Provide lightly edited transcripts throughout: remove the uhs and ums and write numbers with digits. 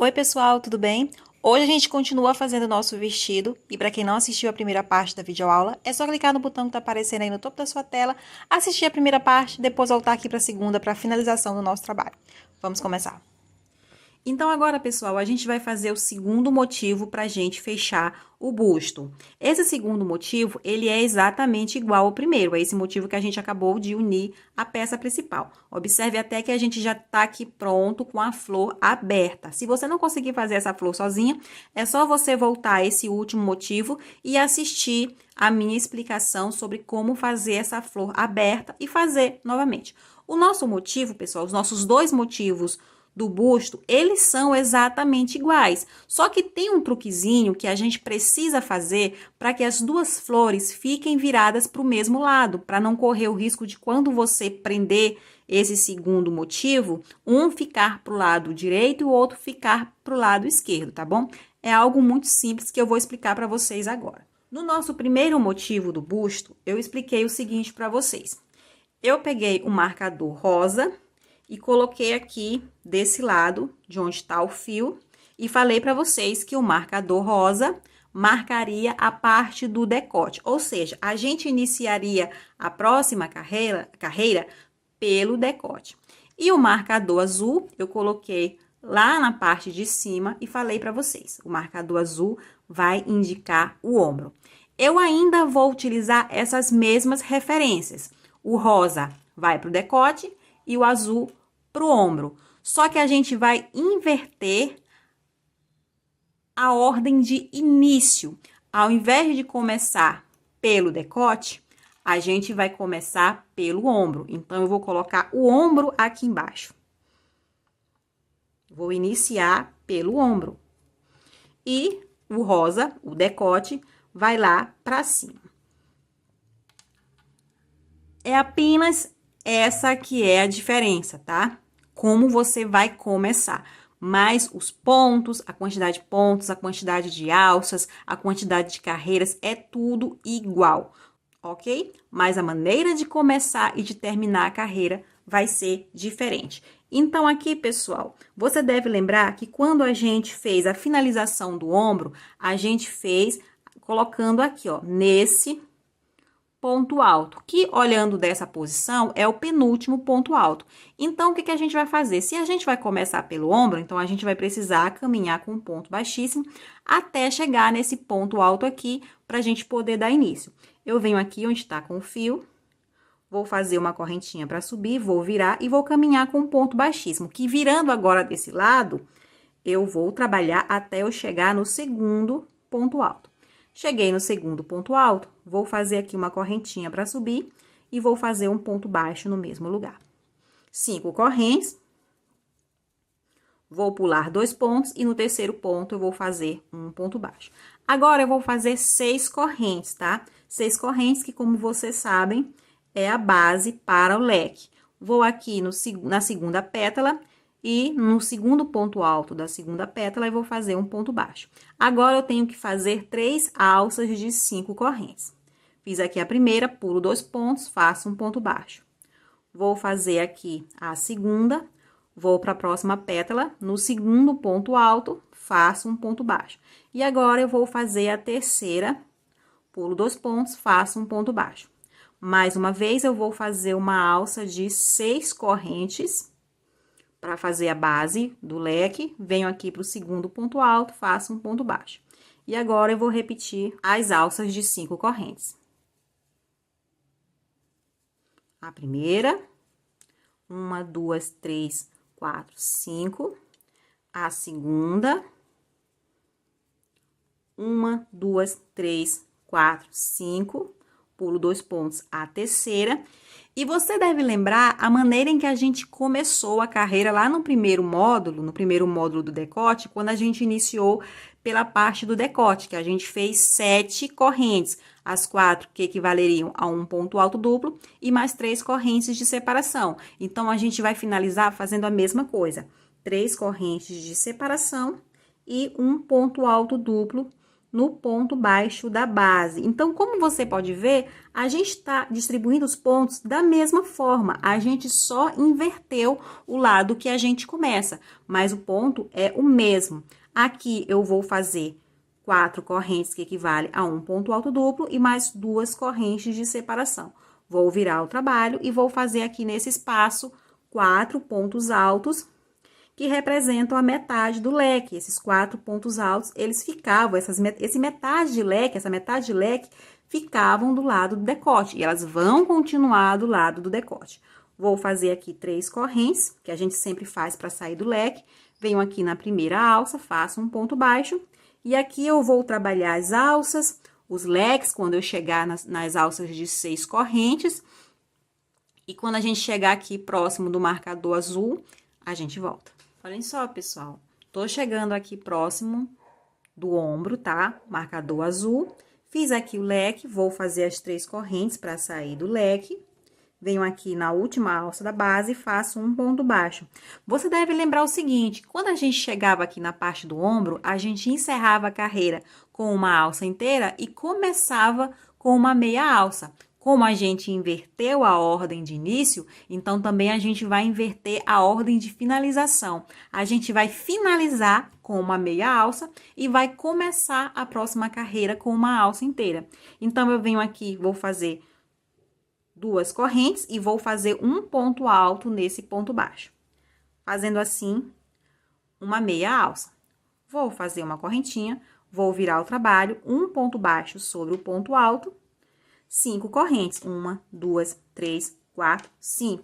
Oi pessoal, tudo bem? Hoje a gente continua fazendo o nosso vestido e para quem não assistiu a primeira parte da videoaula, é só clicar no botão que está aparecendo aí no topo da sua tela, assistir a primeira parte, depois voltar aqui para a segunda para a finalização do nosso trabalho. Vamos começar. Então agora, pessoal, a gente vai fazer o segundo motivo para a gente fechar o busto. Esse segundo motivo, ele é exatamente igual ao primeiro, é esse motivo que a gente acabou de unir a peça principal. Observe até que a gente já está aqui pronto com a flor aberta. Se você não conseguir fazer essa flor sozinha, é só você voltar a esse último motivo e assistir a minha explicação sobre como fazer essa flor aberta e fazer novamente. O nosso motivo, pessoal, os nossos dois motivos do busto, eles são exatamente iguais. Só que tem um truquezinho que a gente precisa fazer para que as duas flores fiquem viradas para o mesmo lado, para não correr o risco de quando você prender esse segundo motivo, um ficar para o lado direito e o outro ficar para o lado esquerdo, tá bom? É algo muito simples que eu vou explicar para vocês agora. No nosso primeiro motivo do busto, eu expliquei o seguinte para vocês. Eu peguei um marcador rosa e coloquei aqui desse lado, de onde está o fio, e falei para vocês que o marcador rosa marcaria a parte do decote, ou seja, a gente iniciaria a próxima carreira pelo decote. E o marcador azul, eu coloquei lá na parte de cima e falei para vocês, o marcador azul vai indicar o ombro. Eu ainda vou utilizar essas mesmas referências. O rosa vai para o decote e o azul para o ombro. Só que a gente vai inverter a ordem de início. Ao invés de começar pelo decote, a gente vai começar pelo ombro. Então, eu vou colocar o ombro aqui embaixo. Vou iniciar pelo ombro. E o rosa, o decote, vai lá para cima. É apenas essa que é a diferença, tá? Como você vai começar. Mas os pontos, a quantidade de pontos, a quantidade de alças, a quantidade de carreiras, é tudo igual, ok? Mas a maneira de começar e de terminar a carreira vai ser diferente. Então, aqui, pessoal, você deve lembrar que quando a gente fez a finalização do ombro, a gente fez colocando aqui, ó, nesse ponto alto, que olhando dessa posição é o penúltimo ponto alto. Então, o que a gente vai fazer? Se a gente vai começar pelo ombro, então a gente vai precisar caminhar com um ponto baixíssimo até chegar nesse ponto alto aqui, para a gente poder dar início. Eu venho aqui onde está com o fio, vou fazer uma correntinha para subir, vou virar e vou caminhar com um ponto baixíssimo, que virando agora desse lado, eu vou trabalhar até eu chegar no segundo ponto alto. Cheguei no segundo ponto alto, vou fazer aqui uma correntinha para subir e vou fazer um ponto baixo no mesmo lugar. 5 correntes. Vou pular 2 pontos e no terceiro ponto eu vou fazer um ponto baixo. Agora, eu vou fazer 6 correntes, tá? 6 correntes que, como vocês sabem, é a base para o leque. Vou aqui na segunda pétala e no segundo ponto alto da segunda pétala, eu vou fazer um ponto baixo. Agora, eu tenho que fazer 3 alças de 5 correntes. Fiz aqui a primeira, pulo 2 pontos, faço um ponto baixo. Vou fazer aqui a segunda, vou para a próxima pétala, no segundo ponto alto, faço um ponto baixo. E agora, eu vou fazer a terceira, pulo 2 pontos, faço um ponto baixo. Mais uma vez, eu vou fazer uma alça de 6 correntes para fazer a base do leque, venho aqui para o segundo ponto alto, faço um ponto baixo. E agora, eu vou repetir as alças de 5 correntes. A primeira, 1, 2, 3, 4, 5. A segunda, 1, 2, 3, 4, 5. Pulo 2 pontos, a terceira. E você deve lembrar a maneira em que a gente começou a carreira lá no primeiro módulo do decote, quando a gente iniciou pela parte do decote, que a gente fez 7 correntes, as 4 que equivaleriam a um ponto alto duplo e mais 3 correntes de separação. Então, a gente vai finalizar fazendo a mesma coisa, 3 correntes de separação e um ponto alto duplo no ponto baixo da base. Então, como você pode ver, a gente está distribuindo os pontos da mesma forma. A gente só inverteu o lado que a gente começa, mas o ponto é o mesmo. Aqui eu vou fazer 4 correntes, que equivale a um ponto alto duplo, e mais 2 correntes de separação. Vou virar o trabalho e vou fazer aqui nesse espaço 4 pontos altos, que representam a metade do leque. Esses 4 pontos altos, eles ficavam, essa metade de leque ficavam do lado do decote, e elas vão continuar do lado do decote. Vou fazer aqui 3 correntes, que a gente sempre faz para sair do leque. Venho aqui na primeira alça, faço um ponto baixo, e aqui eu vou trabalhar as alças, os leques, quando eu chegar nas alças de 6 correntes. E quando a gente chegar aqui próximo do marcador azul, a gente volta. Olhem só, pessoal, tô chegando aqui próximo do ombro, tá? Marcador azul. Fiz aqui o leque, vou fazer as 3 correntes para sair do leque. Venho aqui na última alça da base e faço um ponto baixo. Você deve lembrar o seguinte, quando a gente chegava aqui na parte do ombro, a gente encerrava a carreira com uma alça inteira e começava com uma meia alça. Como a gente inverteu a ordem de início, então também a gente vai inverter a ordem de finalização. A gente vai finalizar com uma meia alça e vai começar a próxima carreira com uma alça inteira. Então, eu venho aqui, vou fazer 2 correntes e vou fazer um ponto alto nesse ponto baixo. Fazendo assim, uma meia alça. Vou fazer uma correntinha, vou virar o trabalho, um ponto baixo sobre o ponto alto, 5 correntes, 1, 2, 3, 4, 5.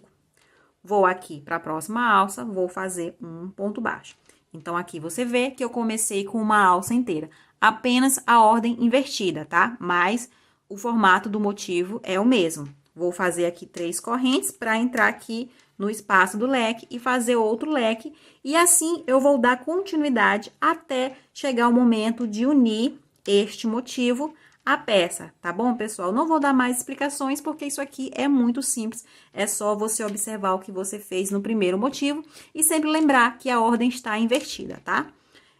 Vou aqui para a próxima alça, vou fazer um ponto baixo. Então, aqui você vê que eu comecei com uma alça inteira, apenas a ordem invertida, tá? Mas o formato do motivo é o mesmo. Vou fazer aqui 3 correntes para entrar aqui no espaço do leque e fazer outro leque. E assim, eu vou dar continuidade até chegar o momento de unir este motivo à peça, tá bom, pessoal? Não vou dar mais explicações, porque isso aqui é muito simples. É só você observar o que você fez no primeiro motivo e sempre lembrar que a ordem está invertida, tá?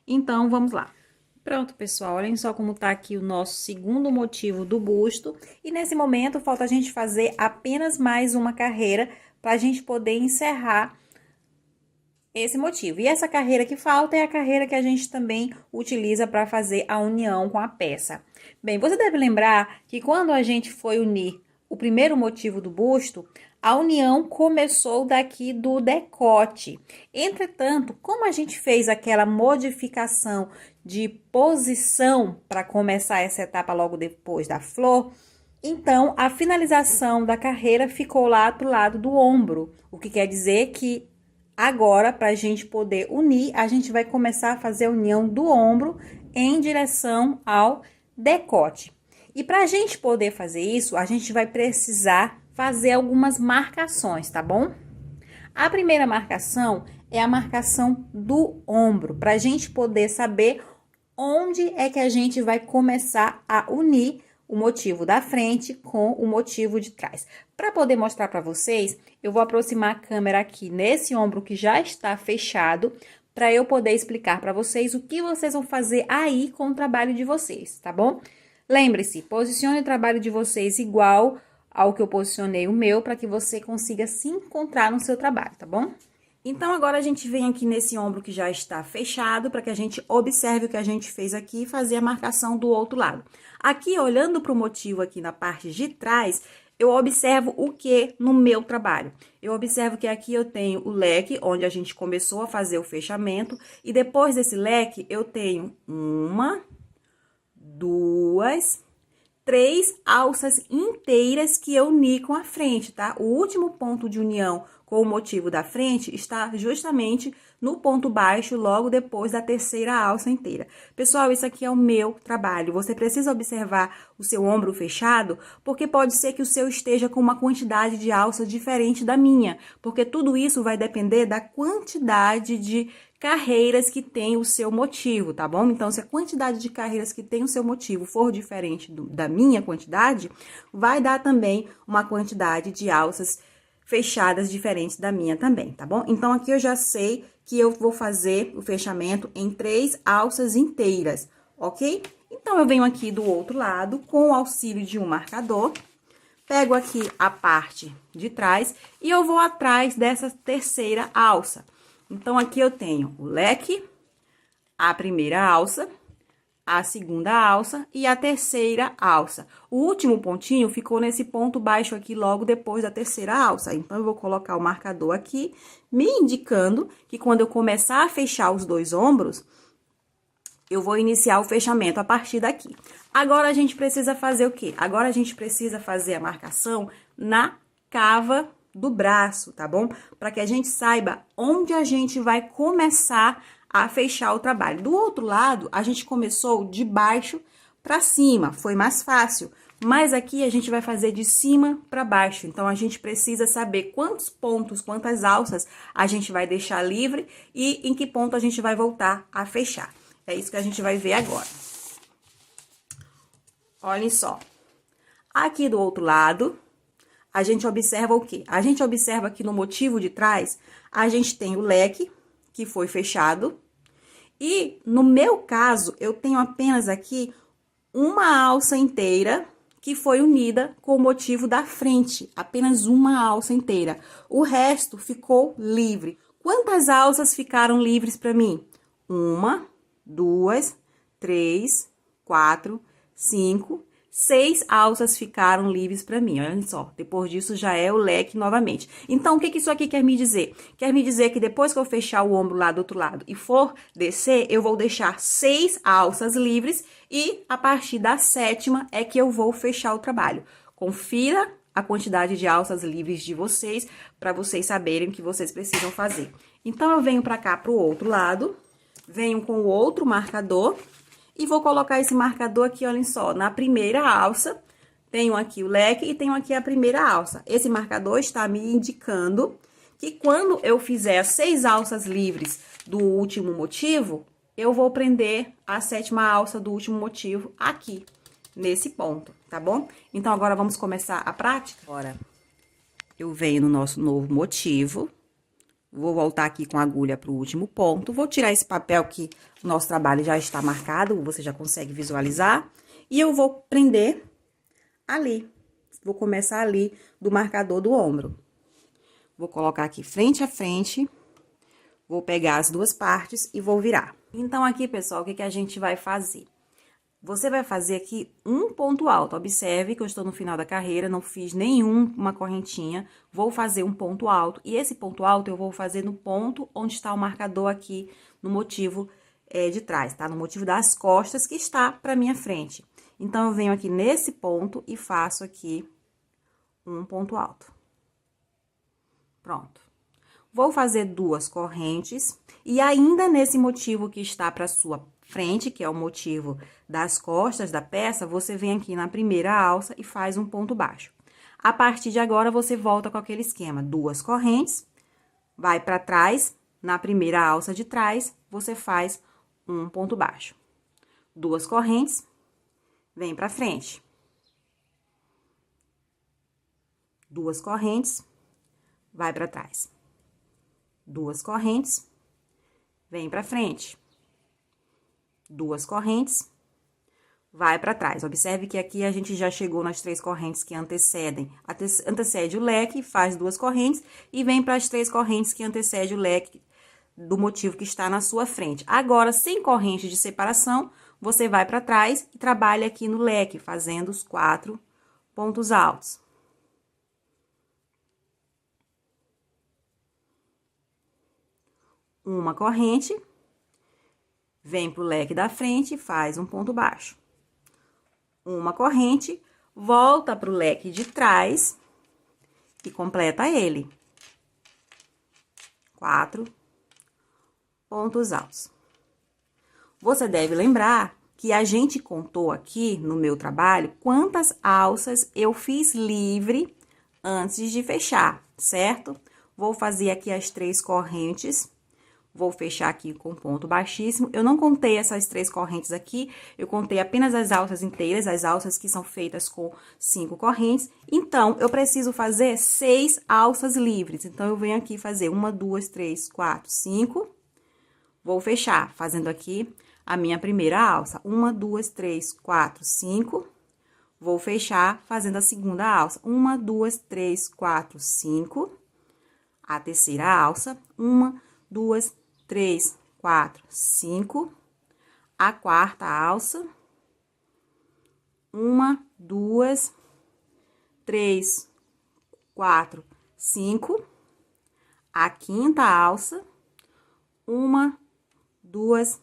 Então, vamos lá. Pronto, pessoal, olhem só como tá aqui o nosso segundo motivo do busto. E nesse momento, falta a gente fazer apenas mais uma carreira para a gente poder encerrar esse motivo. E essa carreira que falta é a carreira que a gente também utiliza para fazer a união com a peça. Bem, você deve lembrar que quando a gente foi unir o primeiro motivo do busto, a união começou daqui do decote. Entretanto, como a gente fez aquela modificação de posição para começar essa etapa logo depois da flor, então a finalização da carreira ficou lá pro lado do ombro, o que quer dizer que agora, para a gente poder unir, a gente vai começar a fazer a união do ombro em direção ao decote. E para a gente poder fazer isso, a gente vai precisar fazer algumas marcações, tá bom? A primeira marcação é a marcação do ombro, para a gente poder saber onde é que a gente vai começar a unir o motivo da frente com o motivo de trás. Para poder mostrar para vocês, eu vou aproximar a câmera aqui nesse ombro que já está fechado, para eu poder explicar para vocês o que vocês vão fazer aí com o trabalho de vocês, tá bom? Lembre-se, posicione o trabalho de vocês igual ao que eu posicionei o meu, para que você consiga se encontrar no seu trabalho, tá bom? Então, agora a gente vem aqui nesse ombro que já está fechado, para que a gente observe o que a gente fez aqui e fazer a marcação do outro lado. Aqui, olhando para o motivo aqui na parte de trás, eu observo o que no meu trabalho? Eu observo que aqui eu tenho o leque, onde a gente começou a fazer o fechamento, e depois desse leque, eu tenho 1, 2, 3 alças inteiras que eu uni com a frente, tá? O último ponto de união com o motivo da frente está justamente no ponto baixo, logo depois da terceira alça inteira. Pessoal, isso aqui é o meu trabalho. Você precisa observar o seu ombro fechado, porque pode ser que o seu esteja com uma quantidade de alças diferente da minha, porque tudo isso vai depender da quantidade de carreiras que tem o seu motivo, tá bom? Então, se a quantidade de carreiras que tem o seu motivo for diferente da minha quantidade, vai dar também uma quantidade de alças fechadas diferentes da minha também, tá bom? Então, aqui eu já sei que eu vou fazer o fechamento em 3 alças inteiras, ok? Então, eu venho aqui do outro lado, com o auxílio de um marcador, pego aqui a parte de trás e eu vou atrás dessa terceira alça. Então, aqui eu tenho o leque, a primeira alça, a segunda alça e a terceira alça. O último pontinho ficou nesse ponto baixo aqui, logo depois da terceira alça. Então, eu vou colocar o marcador aqui, me indicando que quando eu começar a fechar os dois ombros, eu vou iniciar o fechamento a partir daqui. Agora, a gente precisa fazer o quê? Agora, a gente precisa fazer a marcação na cava do braço, tá bom? Para que a gente saiba onde a gente vai começar a fechar o trabalho. Do outro lado, a gente começou de baixo para cima, foi mais fácil. Mas aqui a gente vai fazer de cima para baixo. Então, a gente precisa saber quantos pontos, quantas alças a gente vai deixar livre e em que ponto a gente vai voltar a fechar. É isso que a gente vai ver agora. Olhem só. Aqui do outro lado, a gente observa o quê? A gente observa aqui no motivo de trás, a gente tem o leque, que foi fechado. E, no meu caso, eu tenho apenas aqui uma alça inteira que foi unida com o motivo da frente. Apenas uma alça inteira. O resto ficou livre. Quantas alças ficaram livres para mim? 1, 2, 3, 4, 5, 6 alças ficaram livres para mim, olha só. Depois disso, já é o leque novamente. Então, o que isso aqui quer me dizer? Quer me dizer que depois que eu fechar o ombro lá do outro lado e for descer, eu vou deixar 6 alças livres e a partir da 7ª é que eu vou fechar o trabalho. Confira a quantidade de alças livres de vocês, para vocês saberem o que vocês precisam fazer. Então, eu venho para cá, pro outro lado, venho com o outro marcador. E vou colocar esse marcador aqui, olhem só, na primeira alça, tenho aqui o leque e tenho aqui a primeira alça. Esse marcador está me indicando que quando eu fizer as 6 alças livres do último motivo, eu vou prender a 7ª alça do último motivo aqui, nesse ponto, tá bom? Então, agora vamos começar a prática? Agora, eu venho no nosso novo motivo. Vou voltar aqui com a agulha para o último ponto. Vou tirar esse papel que o nosso trabalho já está marcado, você já consegue visualizar. E eu vou prender ali. Vou começar ali do marcador do ombro. Vou colocar aqui frente a frente. Vou pegar as duas partes e vou virar. Então, aqui, pessoal, o que a gente vai fazer? Você vai fazer aqui um ponto alto. Observe que eu estou no final da carreira, não fiz nenhuma correntinha. Vou fazer um ponto alto. E esse ponto alto eu vou fazer no ponto onde está o marcador aqui, no motivo de trás, tá? No motivo das costas que está pra minha frente. Então, eu venho aqui nesse ponto e faço aqui um ponto alto. Pronto. Vou fazer 2 correntes. E ainda nesse motivo que está pra sua frente, que é o motivo das costas da peça, você vem aqui na primeira alça e faz um ponto baixo. A partir de agora, você volta com aquele esquema, 2 correntes, vai para trás, na primeira alça de trás, você faz um ponto baixo. 2 correntes, vem para frente. 2 correntes, vai para trás. 2 correntes, vem para frente. 2 correntes, vai para trás. Observe que aqui a gente já chegou nas 3 correntes que antecedem. Antecede o leque, faz 2 correntes e vem para as 3 correntes que antecede o leque do motivo que está na sua frente. Agora, sem corrente de separação, você vai para trás e trabalha aqui no leque, fazendo os 4 pontos altos. Uma corrente. Vem pro leque da frente e faz um ponto baixo. Uma corrente, volta pro leque de trás e completa ele. 4 pontos altos. Você deve lembrar que a gente contou aqui no meu trabalho quantas alças eu fiz livre antes de fechar, certo? Vou fazer aqui as 3 correntes. Vou fechar aqui com ponto baixíssimo. Eu não contei essas 3 correntes aqui, eu contei apenas as alças inteiras, as alças que são feitas com 5 correntes. Então, eu preciso fazer 6 alças livres. Então, eu venho aqui fazer 1, 2, 3, 4, 5. Vou fechar, fazendo aqui a minha primeira alça. 1, 2, 3, 4, 5. Vou fechar fazendo a segunda alça. 1, 2, 3, 4, 5. A terceira alça. 1, 2, 3, 4, 5. A quarta alça. 1, 2, 3, 4, 5. A quinta alça. 1, 2,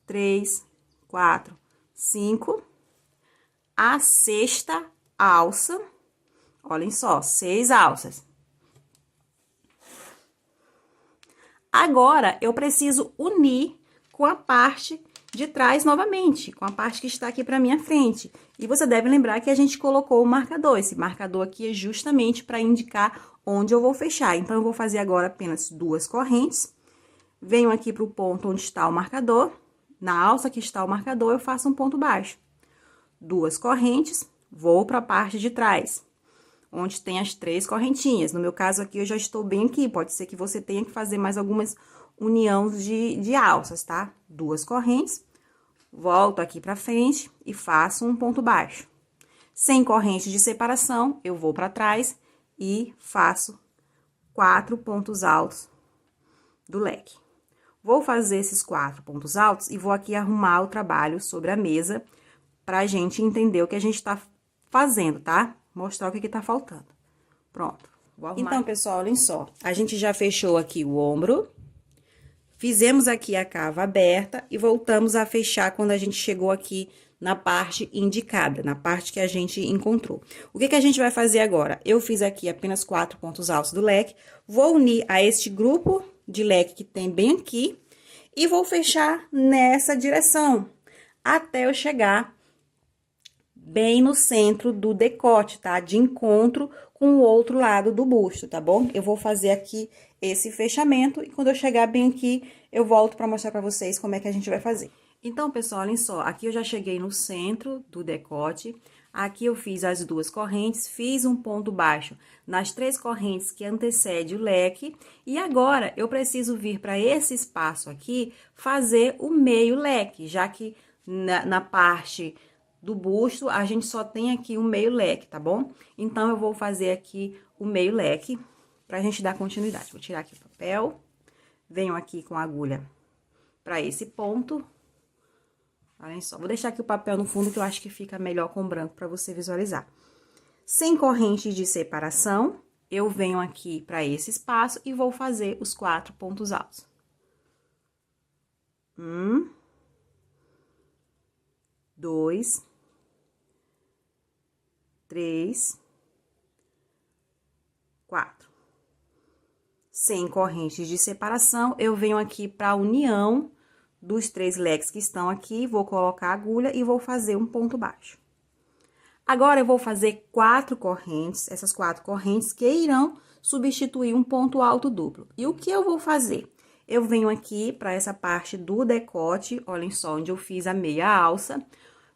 3, 4, 5. A sexta alça. Olhem só, 6 alças. Agora, eu preciso unir com a parte de trás novamente, com a parte que está aqui para minha frente. E você deve lembrar que a gente colocou o marcador. Esse marcador aqui é justamente para indicar onde eu vou fechar. Então, eu vou fazer agora apenas 2 correntes. Venho aqui para o ponto onde está o marcador. Na alça que está o marcador, eu faço um ponto baixo. 2 correntes, vou para a parte de trás, onde tem as 3 correntinhas. No meu caso aqui, eu já estou bem aqui. Pode ser que você tenha que fazer mais algumas uniões de alças, tá? 2 correntes, volto aqui pra frente e faço um ponto baixo. Sem corrente de separação, eu vou pra trás e faço 4 pontos altos do leque. Vou fazer esses 4 pontos altos e vou aqui arrumar o trabalho sobre a mesa pra gente entender o que a gente tá fazendo, tá? Mostrar o que tá faltando. Pronto. Vou arrumar. Então, pessoal, olhem só. A gente já fechou aqui o ombro. Fizemos aqui a cava aberta e voltamos a fechar quando a gente chegou aqui na parte indicada, na parte que a gente encontrou. O que a gente vai fazer agora? Eu fiz aqui apenas 4 pontos altos do leque, vou unir a este grupo de leque que tem bem aqui e vou fechar nessa direção, até eu chegar bem no centro do decote, tá? De encontro com o outro lado do busto, tá bom? Eu vou fazer aqui esse fechamento e quando eu chegar bem aqui, eu volto pra mostrar pra vocês como é que a gente vai fazer. Então, pessoal, olhem só, aqui eu já cheguei no centro do decote, aqui eu fiz as 2 correntes, fiz um ponto baixo nas 3 correntes que antecede o leque, e agora eu preciso vir para esse espaço aqui fazer o meio leque, já que na parte do busto a gente só tem aqui um meio leque, tá bom? Então, eu vou fazer aqui o meio leque pra gente dar continuidade. Vou tirar aqui o papel, venho aqui com a agulha pra esse ponto. Olhem só, vou deixar aqui o papel no fundo que eu acho que fica melhor com branco pra você visualizar. Sem corrente de separação, eu venho aqui pra esse espaço e vou fazer os 4 pontos altos. 1, 2, 3, 4. Sem correntes de separação, eu venho aqui para a união dos 3 leques que estão aqui, vou colocar a agulha e vou fazer um ponto baixo. Agora, eu vou fazer 4 correntes, essas 4 correntes que irão substituir um ponto alto duplo. E o que eu vou fazer? Eu venho aqui para essa parte do decote, olhem só, onde eu fiz a meia alça,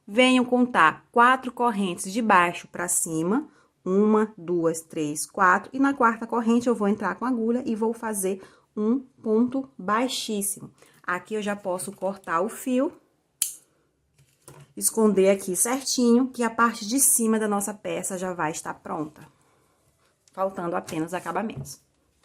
venho contar 4 correntes de baixo para cima, 1, 2, 3, 4, e na quarta corrente eu vou entrar com a agulha e vou fazer um ponto baixíssimo. Aqui eu já posso cortar o fio, esconder aqui certinho, que a parte de cima da nossa peça já vai estar pronta. Faltando apenas acabamentos.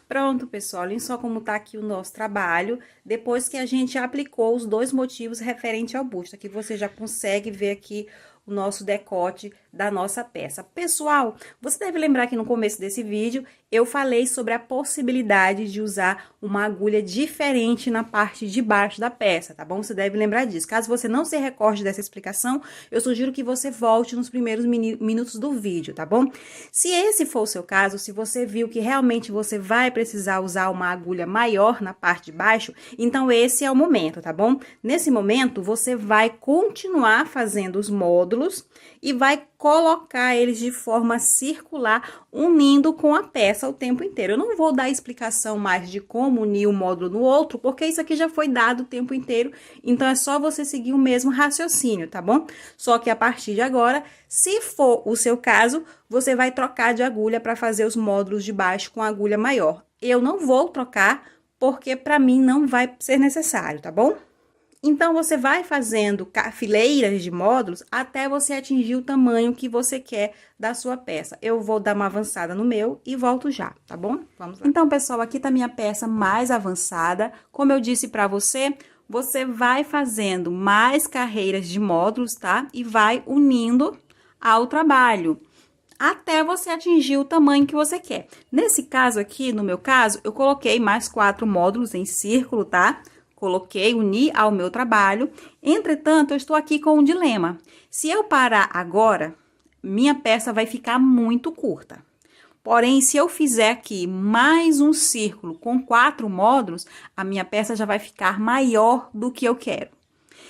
Pronto, pessoal, olhem só como tá aqui o nosso trabalho, depois que a gente aplicou os 2 motivos referente ao busto. Aqui você já consegue ver aqui o nosso decote da nossa peça. Pessoal, você deve lembrar que no começo desse vídeo eu falei sobre a possibilidade de usar uma agulha diferente na parte de baixo da peça, tá bom? Você deve lembrar disso. Caso você não se recorde dessa explicação, eu sugiro que você volte nos primeiros minutos do vídeo, tá bom? Se esse for o seu caso, se você viu que realmente você vai precisar usar uma agulha maior na parte de baixo, então esse é o momento, tá bom? Nesse momento, você vai continuar fazendo os módulos e vai colocar eles de forma circular, unindo com a peça o tempo inteiro. Eu não vou dar explicação mais de como unir um módulo no outro, porque isso aqui já foi dado o tempo inteiro, então é só você seguir o mesmo raciocínio, tá bom? Só que a partir de agora, se for o seu caso, você vai trocar de agulha para fazer os módulos de baixo com agulha maior. Eu não vou trocar, porque para mim não vai ser necessário, tá bom? Então, você vai fazendo fileiras de módulos até você atingir o tamanho que você quer da sua peça. Eu vou dar uma avançada no meu e volto já, tá bom? Vamos lá. Então, pessoal, aqui tá minha peça mais avançada. Como eu disse pra você, você vai fazendo mais carreiras de módulos, tá? E vai unindo ao trabalho até você atingir o tamanho que você quer. Nesse caso aqui, no meu caso, eu coloquei mais 4 módulos em círculo, tá? Coloquei, uni ao meu trabalho. Entretanto, eu estou aqui com um dilema. Se eu parar agora, minha peça vai ficar muito curta. Porém, se eu fizer aqui mais um círculo com 4 módulos, a minha peça já vai ficar maior do que eu quero.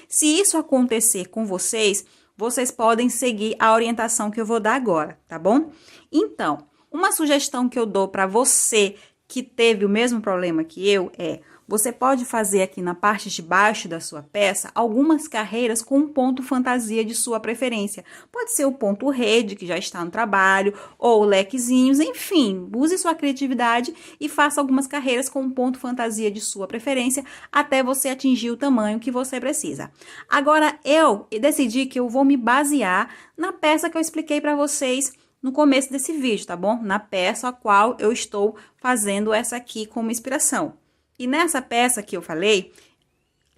Se isso acontecer com vocês, vocês podem seguir a orientação que eu vou dar agora, tá bom? Então, uma sugestão que eu dou para você que teve o mesmo problema que eu é: você pode fazer aqui na parte de baixo da sua peça algumas carreiras com um ponto fantasia de sua preferência. Pode ser o ponto rede, que já está no trabalho, ou lequezinhos, enfim. Use sua criatividade e faça algumas carreiras com um ponto fantasia de sua preferência até você atingir o tamanho que você precisa. Agora, eu decidi que eu vou me basear na peça que eu expliquei para vocês no começo desse vídeo, tá bom? Na peça a qual eu estou fazendo essa aqui como inspiração. E nessa peça que eu falei,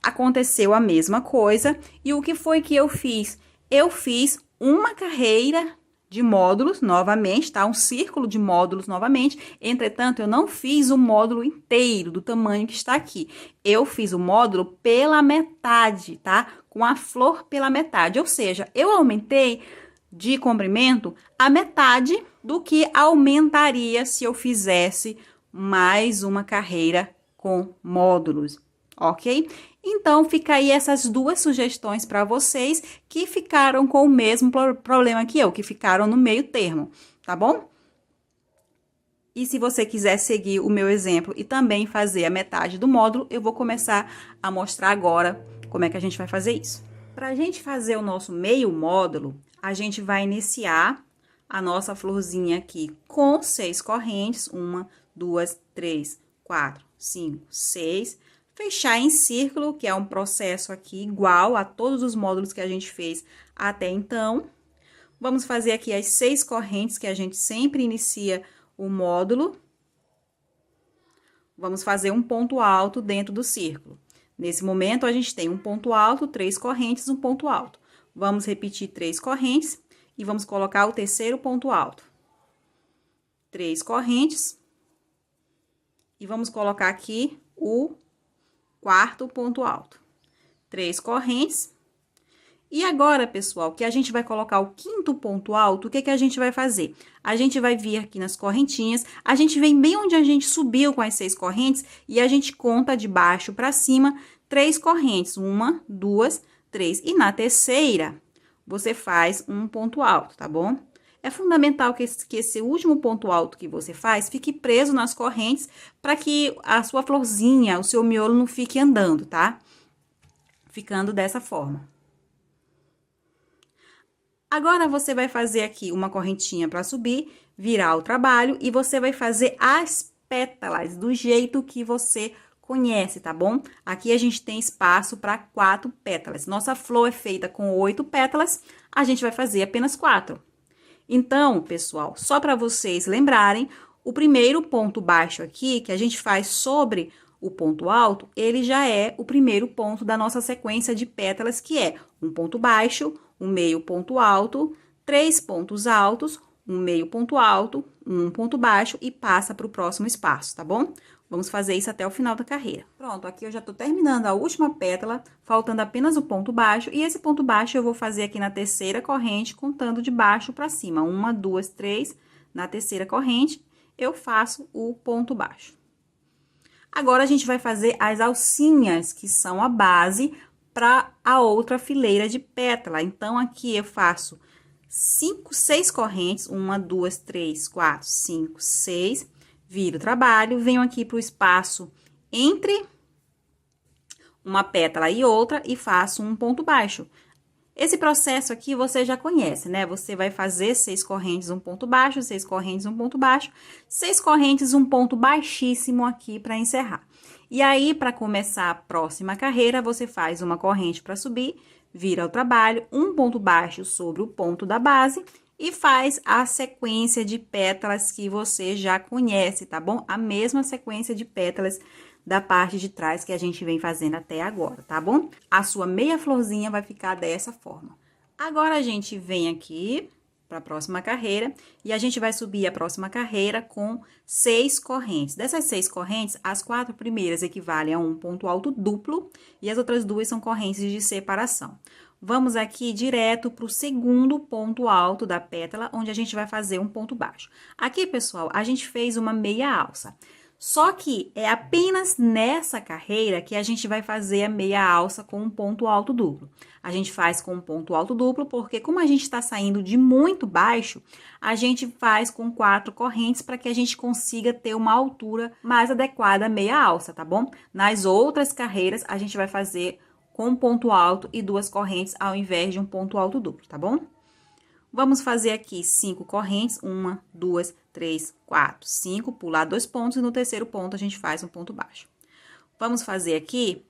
aconteceu a mesma coisa. E o que foi que eu fiz? Eu fiz uma carreira de módulos novamente, tá? Um círculo de módulos novamente. Entretanto, eu não fiz o módulo inteiro do tamanho que está aqui. Eu fiz o módulo pela metade, tá? Com a flor pela metade. Ou seja, eu aumentei de comprimento a metade do que aumentaria se eu fizesse mais uma carreira com módulos, ok? Então, fica aí essas duas sugestões para vocês que ficaram com o mesmo problema que eu, que ficaram no meio termo, tá bom? E se você quiser seguir o meu exemplo e também fazer a metade do módulo, eu vou começar a mostrar agora como é que a gente vai fazer isso. Para a gente fazer o nosso meio módulo, a gente vai iniciar a nossa florzinha aqui com 6 correntes, 1, 2, 3, 4, 5, 6, fechar em círculo, que é um processo aqui igual a todos os módulos que a gente fez até então. Vamos fazer aqui as 6 correntes que a gente sempre inicia o módulo. Vamos fazer um ponto alto dentro do círculo. Nesse momento, a gente tem um ponto alto, 3 correntes, um ponto alto. Vamos repetir 3 correntes e vamos colocar o terceiro ponto alto. 3 correntes. E vamos colocar aqui o quarto ponto alto. 3 correntes. E agora, pessoal, que a gente vai colocar o quinto ponto alto, o que que a gente vai fazer? A gente vai vir aqui nas correntinhas, a gente vem bem onde a gente subiu com as 6 correntes e a gente conta de baixo para cima 3 correntes. 1, 2, 3. E na terceira, você faz um ponto alto, tá bom? É fundamental que esse último ponto alto que você faz fique preso nas correntes para que a sua florzinha, o seu miolo não fique andando, tá? Ficando dessa forma. Agora, você vai fazer aqui uma correntinha para subir, virar o trabalho e você vai fazer as pétalas do jeito que você conhece, tá bom? Aqui a gente tem espaço para 4 pétalas. Nossa flor é feita com 8 pétalas, a gente vai fazer apenas 4. Então, pessoal, só para vocês lembrarem, o primeiro ponto baixo aqui, que a gente faz sobre o ponto alto, ele já é o primeiro ponto da nossa sequência de pétalas, que é um ponto baixo, um meio ponto alto, 3 pontos altos, um meio ponto alto, um ponto baixo e passa para o próximo espaço, tá bom? Vamos fazer isso até o final da carreira. Pronto, aqui eu já tô terminando a última pétala, faltando apenas o ponto baixo. E esse ponto baixo eu vou fazer aqui na terceira corrente, contando de baixo para cima. 1, 2, 3, na terceira corrente, eu faço o ponto baixo. Agora, a gente vai fazer as alcinhas, que são a base para a outra fileira de pétala. Então, aqui eu faço 6 correntes, 1, 2, 3, 4, 5, 6... Viro o trabalho, venho aqui para o espaço entre uma pétala e outra e faço um ponto baixo. Esse processo aqui você já conhece, né? Você vai fazer 6 correntes, um ponto baixo, 6 correntes, um ponto baixo, 6 correntes, um ponto baixíssimo aqui para encerrar. E aí, para começar a próxima carreira, você faz uma corrente para subir, vira o trabalho, um ponto baixo sobre o ponto da base e faz a sequência de pétalas que você já conhece, tá bom? A mesma sequência de pétalas da parte de trás que a gente vem fazendo até agora, tá bom? A sua meia florzinha vai ficar dessa forma. Agora, a gente vem aqui para a próxima carreira e a gente vai subir a próxima carreira com 6 correntes. Dessas 6 correntes, as 4 primeiras equivalem a um ponto alto duplo e as outras 2 são correntes de separação. Vamos aqui direto para o segundo ponto alto da pétala, onde a gente vai fazer um ponto baixo. Aqui, pessoal, a gente fez uma meia alça. Só que é apenas nessa carreira que a gente vai fazer a meia alça com um ponto alto duplo. A gente faz com um ponto alto duplo porque, como a gente está saindo de muito baixo, a gente faz com 4 correntes para que a gente consiga ter uma altura mais adequada à meia alça, tá bom? Nas outras carreiras, a gente vai fazer com um ponto alto e 2 correntes ao invés de um ponto alto duplo, tá bom? Vamos fazer aqui 5 correntes, 1, 2, 3, 4, 5, pular 2 pontos e no terceiro ponto a gente faz um ponto baixo. Vamos fazer aqui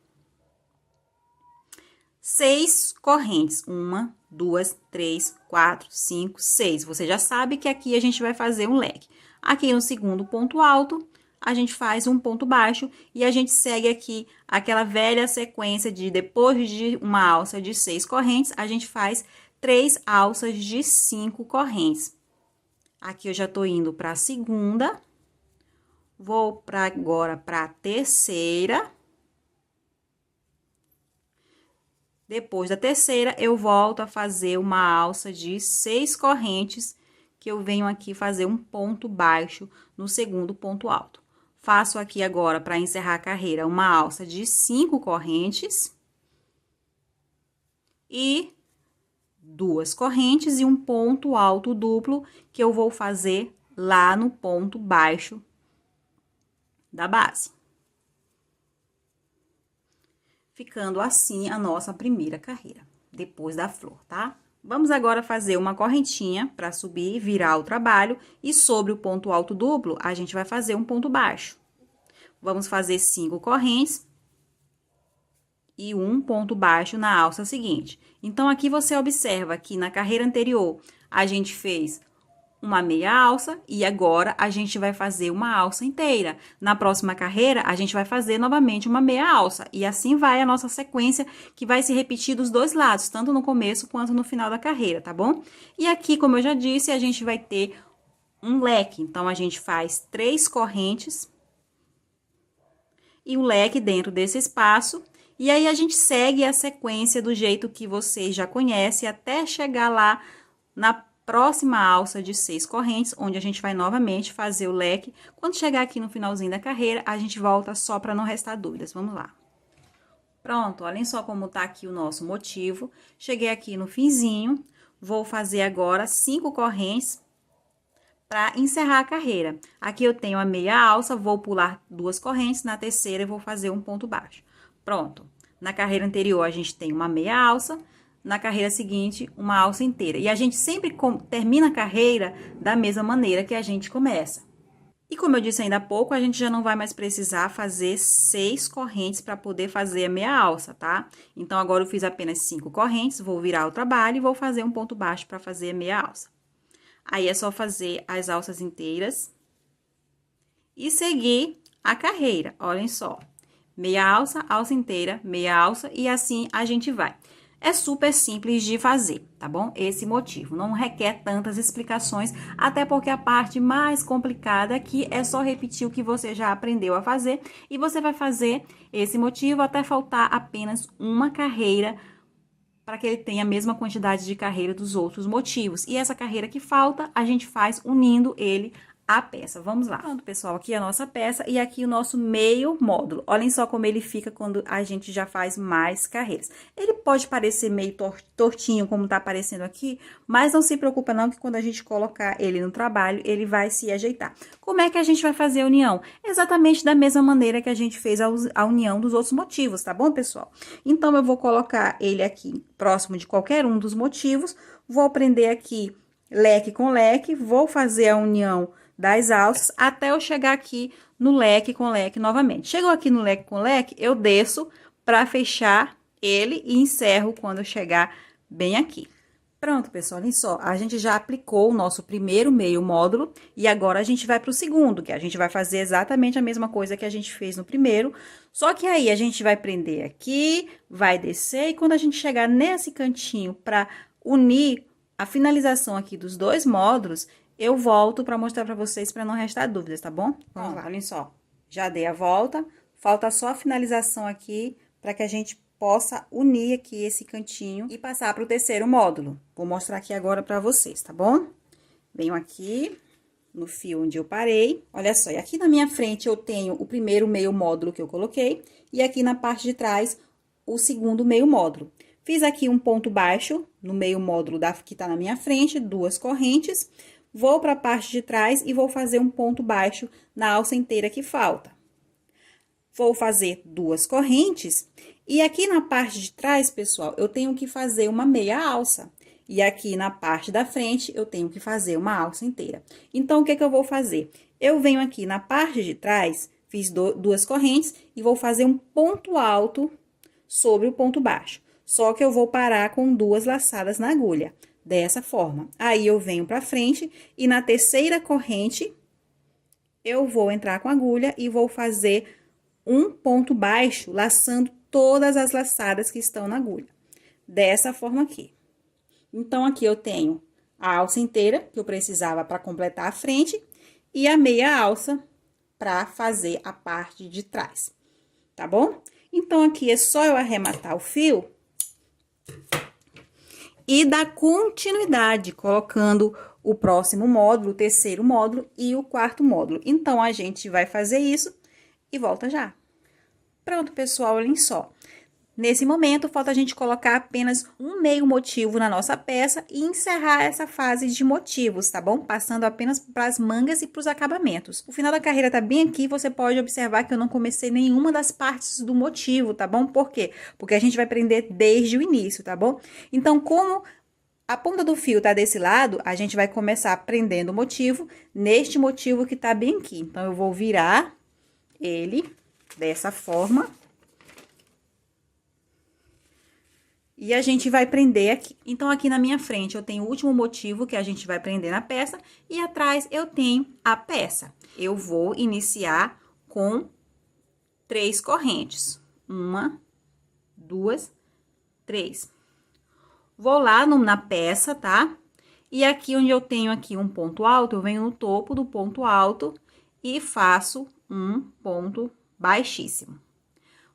6 correntes, 1, 2, 3, 4, 5, 6. Você já sabe que aqui a gente vai fazer um leque. Aqui no segundo ponto alto, a gente faz um ponto baixo e a gente segue aqui aquela velha sequência de depois de uma alça de 6 correntes, a gente faz 3 alças de 5 correntes. Aqui eu já tô indo para a segunda, vou agora para a terceira. Depois da terceira, eu volto a fazer uma alça de 6 correntes, que eu venho aqui fazer um ponto baixo no segundo ponto alto. Faço aqui agora, para encerrar a carreira, uma alça de 5 correntes. E 2 correntes e um ponto alto duplo, que eu vou fazer lá no ponto baixo da base. Ficando assim a nossa primeira carreira, depois da flor, tá? Vamos agora fazer uma correntinha para subir, virar o trabalho, e sobre o ponto alto duplo, a gente vai fazer um ponto baixo. Vamos fazer 5 correntes e um ponto baixo na alça seguinte. Então, aqui você observa que na carreira anterior, a gente fez uma meia alça e agora a gente vai fazer uma alça inteira. Na próxima carreira, a gente vai fazer novamente uma meia alça. E assim vai a nossa sequência, que vai se repetir dos dois lados, tanto no começo quanto no final da carreira, tá bom? E aqui, como eu já disse, a gente vai ter um leque. Então, a gente faz 3 correntes e um leque dentro desse espaço. E aí, a gente segue a sequência do jeito que vocês já conhecem, até chegar lá na próxima alça de 6 correntes, onde a gente vai novamente fazer o leque. Quando chegar aqui no finalzinho da carreira, a gente volta só para não restar dúvidas. Vamos lá. Pronto, olhem só como tá aqui o nosso motivo. Cheguei aqui no finzinho, vou fazer agora 5 correntes para encerrar a carreira. Aqui eu tenho a meia alça, vou pular 2 correntes, na terceira eu vou fazer um ponto baixo. Pronto. Na carreira anterior, a gente tem uma meia alça, na carreira seguinte, uma alça inteira. E a gente sempre termina a carreira da mesma maneira que a gente começa. E como eu disse ainda há pouco, a gente já não vai mais precisar fazer 6 correntes para poder fazer a meia alça, tá? Então, agora eu fiz apenas 5 correntes, vou virar o trabalho e vou fazer um ponto baixo para fazer a meia alça. Aí, é só fazer as alças inteiras e seguir a carreira, olhem só. Meia alça, alça inteira, meia alça e assim a gente vai. É super simples de fazer, tá bom? Esse motivo não requer tantas explicações, até porque a parte mais complicada aqui é só repetir o que você já aprendeu a fazer e você vai fazer esse motivo até faltar apenas uma carreira para que ele tenha a mesma quantidade de carreira dos outros motivos. E essa carreira que falta, a gente faz unindo ele a peça. Vamos lá. Pronto, pessoal, aqui é a nossa peça e aqui o nosso meio módulo. Olhem só como ele fica quando a gente já faz mais carreiras. Ele pode parecer meio tortinho, como tá aparecendo aqui, mas não se preocupa não que quando a gente colocar ele no trabalho, ele vai se ajeitar. Como é que a gente vai fazer a união? Exatamente da mesma maneira que a gente fez a união dos outros motivos, tá bom, pessoal? Então, eu vou colocar ele aqui próximo de qualquer um dos motivos, vou prender aqui leque com leque, vou fazer a união das alças até eu chegar aqui no leque com leque novamente. Chegou aqui no leque com leque, eu desço para fechar ele e encerro quando eu chegar bem aqui. Pronto, pessoal, olha só, a gente já aplicou o nosso primeiro meio módulo e agora a gente vai para o segundo, que a gente vai fazer exatamente a mesma coisa que a gente fez no primeiro, só que aí a gente vai prender aqui, vai descer e quando a gente chegar nesse cantinho para unir a finalização aqui dos dois módulos, eu volto para mostrar para vocês para não restar dúvidas, tá bom? Vamos lá, olha só, já dei a volta, falta só a finalização aqui para que a gente possa unir aqui esse cantinho e passar para o terceiro módulo. Vou mostrar aqui agora para vocês, tá bom? Venho aqui no fio onde eu parei. Olha só, e aqui na minha frente eu tenho o primeiro meio módulo que eu coloquei e aqui na parte de trás o segundo meio módulo. Fiz aqui um ponto baixo no meio módulo que tá na minha frente, 2 correntes. Vou para a parte de trás e vou fazer um ponto baixo na alça inteira que falta. Vou fazer 2 correntes e aqui na parte de trás, pessoal, eu tenho que fazer uma meia alça. E aqui na parte da frente, eu tenho que fazer uma alça inteira. Então, o que que eu vou fazer? Eu venho aqui na parte de trás, fiz 2 correntes e vou fazer um ponto alto sobre o ponto baixo. Só que eu vou parar com 2 laçadas na agulha, dessa forma. Aí, eu venho pra frente e na terceira corrente, eu vou entrar com a agulha e vou fazer um ponto baixo, laçando todas as laçadas que estão na agulha. Dessa forma aqui. Então, aqui eu tenho a alça inteira, que eu precisava para completar a frente, e a meia alça para fazer a parte de trás, tá bom? Então, aqui é só eu arrematar o fio e dar continuidade, colocando o próximo módulo, o terceiro módulo e o quarto módulo. Então, a gente vai fazer isso e volta já. Pronto, pessoal, olhem só. Nesse momento, falta a gente colocar apenas um meio motivo na nossa peça e encerrar essa fase de motivos, tá bom? Passando apenas para as mangas e para os acabamentos. O final da carreira tá bem aqui, você pode observar que eu não comecei nenhuma das partes do motivo, tá bom? Por quê? Porque a gente vai prender desde o início, tá bom? Então, como a ponta do fio tá desse lado, a gente vai começar prendendo o motivo neste motivo que tá bem aqui. Então, eu vou virar ele dessa forma. E a gente vai prender aqui. Então, aqui na minha frente, eu tenho o último motivo que a gente vai prender na peça. E atrás, eu tenho a peça. Eu vou iniciar com 3 correntes. 1, 2, 3. Vou lá na peça, tá? E aqui onde eu tenho aqui um ponto alto, eu venho no topo do ponto alto e faço um ponto baixíssimo.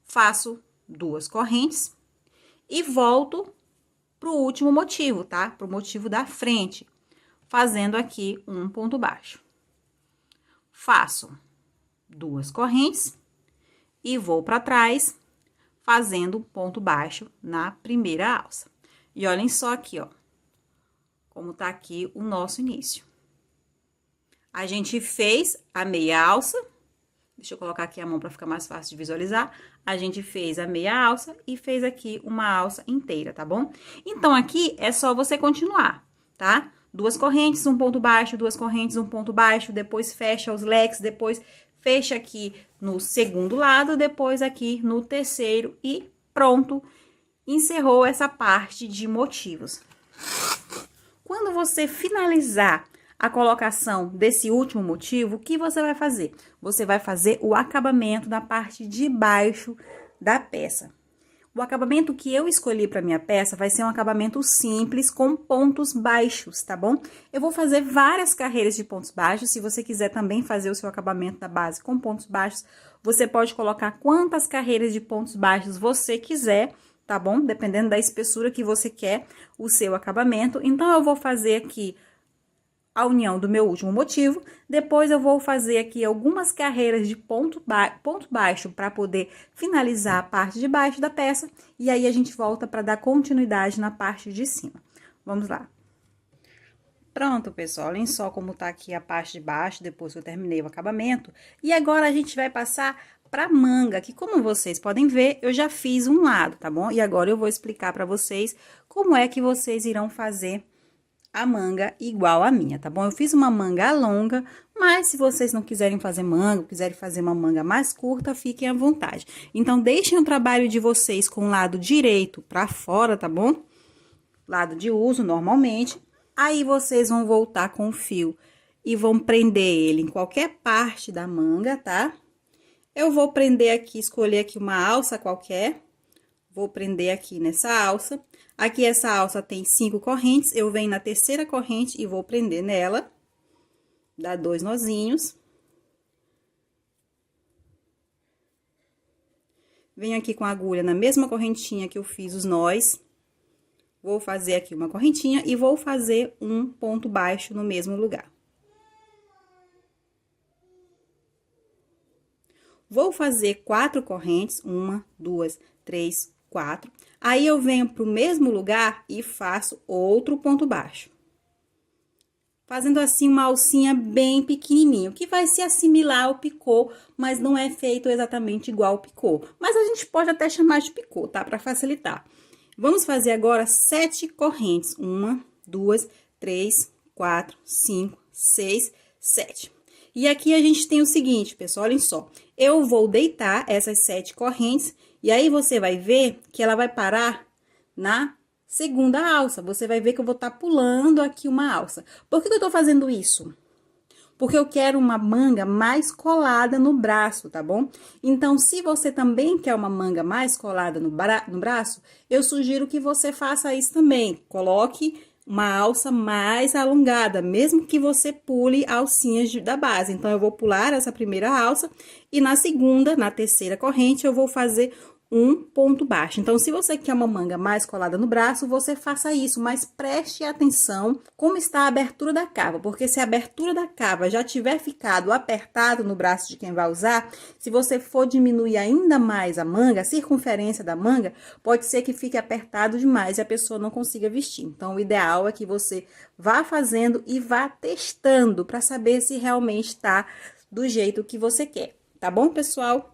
Faço 2 correntes e volto pro último motivo, tá? Pro motivo da frente, fazendo aqui um ponto baixo. Faço 2 correntes e vou para trás, fazendo ponto baixo na primeira alça. E olhem só aqui, ó, como tá aqui o nosso início. A gente fez a meia alça. Deixa eu colocar aqui a mão para ficar mais fácil de visualizar. A gente fez a meia alça e fez aqui uma alça inteira, tá bom? Então, aqui é só você continuar, tá? 2 correntes, um ponto baixo, 2 correntes, um ponto baixo, depois fecha os leques, depois fecha aqui no segundo lado, depois aqui no terceiro e pronto. Encerrou essa parte de motivos. Quando você finalizar a colocação desse último motivo, o que você vai fazer? Você vai fazer o acabamento da parte de baixo da peça. O acabamento que eu escolhi para minha peça vai ser um acabamento simples com pontos baixos, tá bom? Eu vou fazer várias carreiras de pontos baixos. Se você quiser também fazer o seu acabamento da base com pontos baixos, você pode colocar quantas carreiras de pontos baixos você quiser, tá bom? Dependendo da espessura que você quer o seu acabamento. Então, eu vou fazer aqui a união do meu último motivo, depois eu vou fazer aqui algumas carreiras de ponto baixo para poder finalizar a parte de baixo da peça, e aí a gente volta para dar continuidade na parte de cima. Vamos lá. Pronto, pessoal, olhem só como tá aqui a parte de baixo, depois que eu terminei o acabamento, e agora a gente vai passar para manga, que como vocês podem ver, eu já fiz um lado, tá bom? E agora eu vou explicar para vocês como é que vocês irão fazer a manga igual a minha, tá bom? Eu fiz uma manga longa, mas se vocês não quiserem fazer manga, quiserem fazer uma manga mais curta, fiquem à vontade. Então, deixem o trabalho de vocês com o lado direito pra fora, tá bom? Lado de uso, normalmente. Aí, vocês vão voltar com o fio e vão prender ele em qualquer parte da manga, tá? Eu vou prender aqui, escolher aqui uma alça qualquer. Vou prender aqui nessa alça. Aqui essa alça tem 5 correntes, eu venho na terceira corrente e vou prender nela. Dá 2 nozinhos. Venho aqui com a agulha na mesma correntinha que eu fiz os nós. Vou fazer aqui uma correntinha e vou fazer um ponto baixo no mesmo lugar. Vou fazer 4 correntes, 1, 2, 3, 4. Aí, eu venho pro mesmo lugar e faço outro ponto baixo. Fazendo assim uma alcinha bem pequenininho, que vai se assimilar ao picô, mas não é feito exatamente igual ao picô. Mas a gente pode até chamar de picô, tá? Pra facilitar. Vamos fazer agora 7 correntes. 1, 2, 3, 4, 5, 6, 7. E aqui a gente tem o seguinte, pessoal, olhem só. Eu vou deitar essas 7 correntes e aí você vai ver que ela vai parar na segunda alça. Você vai ver que eu vou estar pulando aqui uma alça. Por que eu tô fazendo isso? Porque eu quero uma manga mais colada no braço, tá bom? Então, se você também quer uma manga mais colada no braço, eu sugiro que você faça isso também. Coloque uma alça mais alongada, mesmo que você pule alcinhas da base. Então, eu vou pular essa primeira alça e na segunda, na terceira corrente, eu vou fazer um ponto baixo. Então, se você quer uma manga mais colada no braço, você faça isso, mas preste atenção como está a abertura da cava, porque se a abertura da cava já tiver ficado apertado no braço de quem vai usar, se você for diminuir ainda mais a manga, a circunferência da manga, pode ser que fique apertado demais e a pessoa não consiga vestir. Então, o ideal é que você vá fazendo e vá testando para saber se realmente está do jeito que você quer, tá bom, pessoal?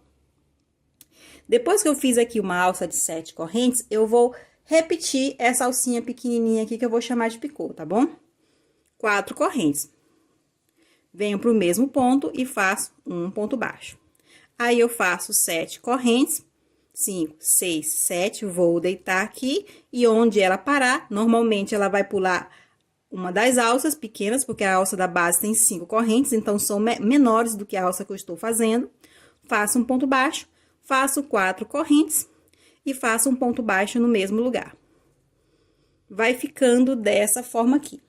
Depois que eu fiz aqui uma alça de 7 correntes, eu vou repetir essa alcinha pequenininha aqui que eu vou chamar de picô, tá bom? 4 correntes. Venho pro mesmo ponto e faço um ponto baixo. Aí, eu faço 7 correntes, 5, 6, 7, vou deitar aqui e onde ela parar, normalmente ela vai pular uma das alças pequenas, porque a alça da base tem 5 correntes, então são menores do que a alça que eu estou fazendo. Faço um ponto baixo. Faço 4 correntes e faço um ponto baixo no mesmo lugar. Vai ficando dessa forma aqui.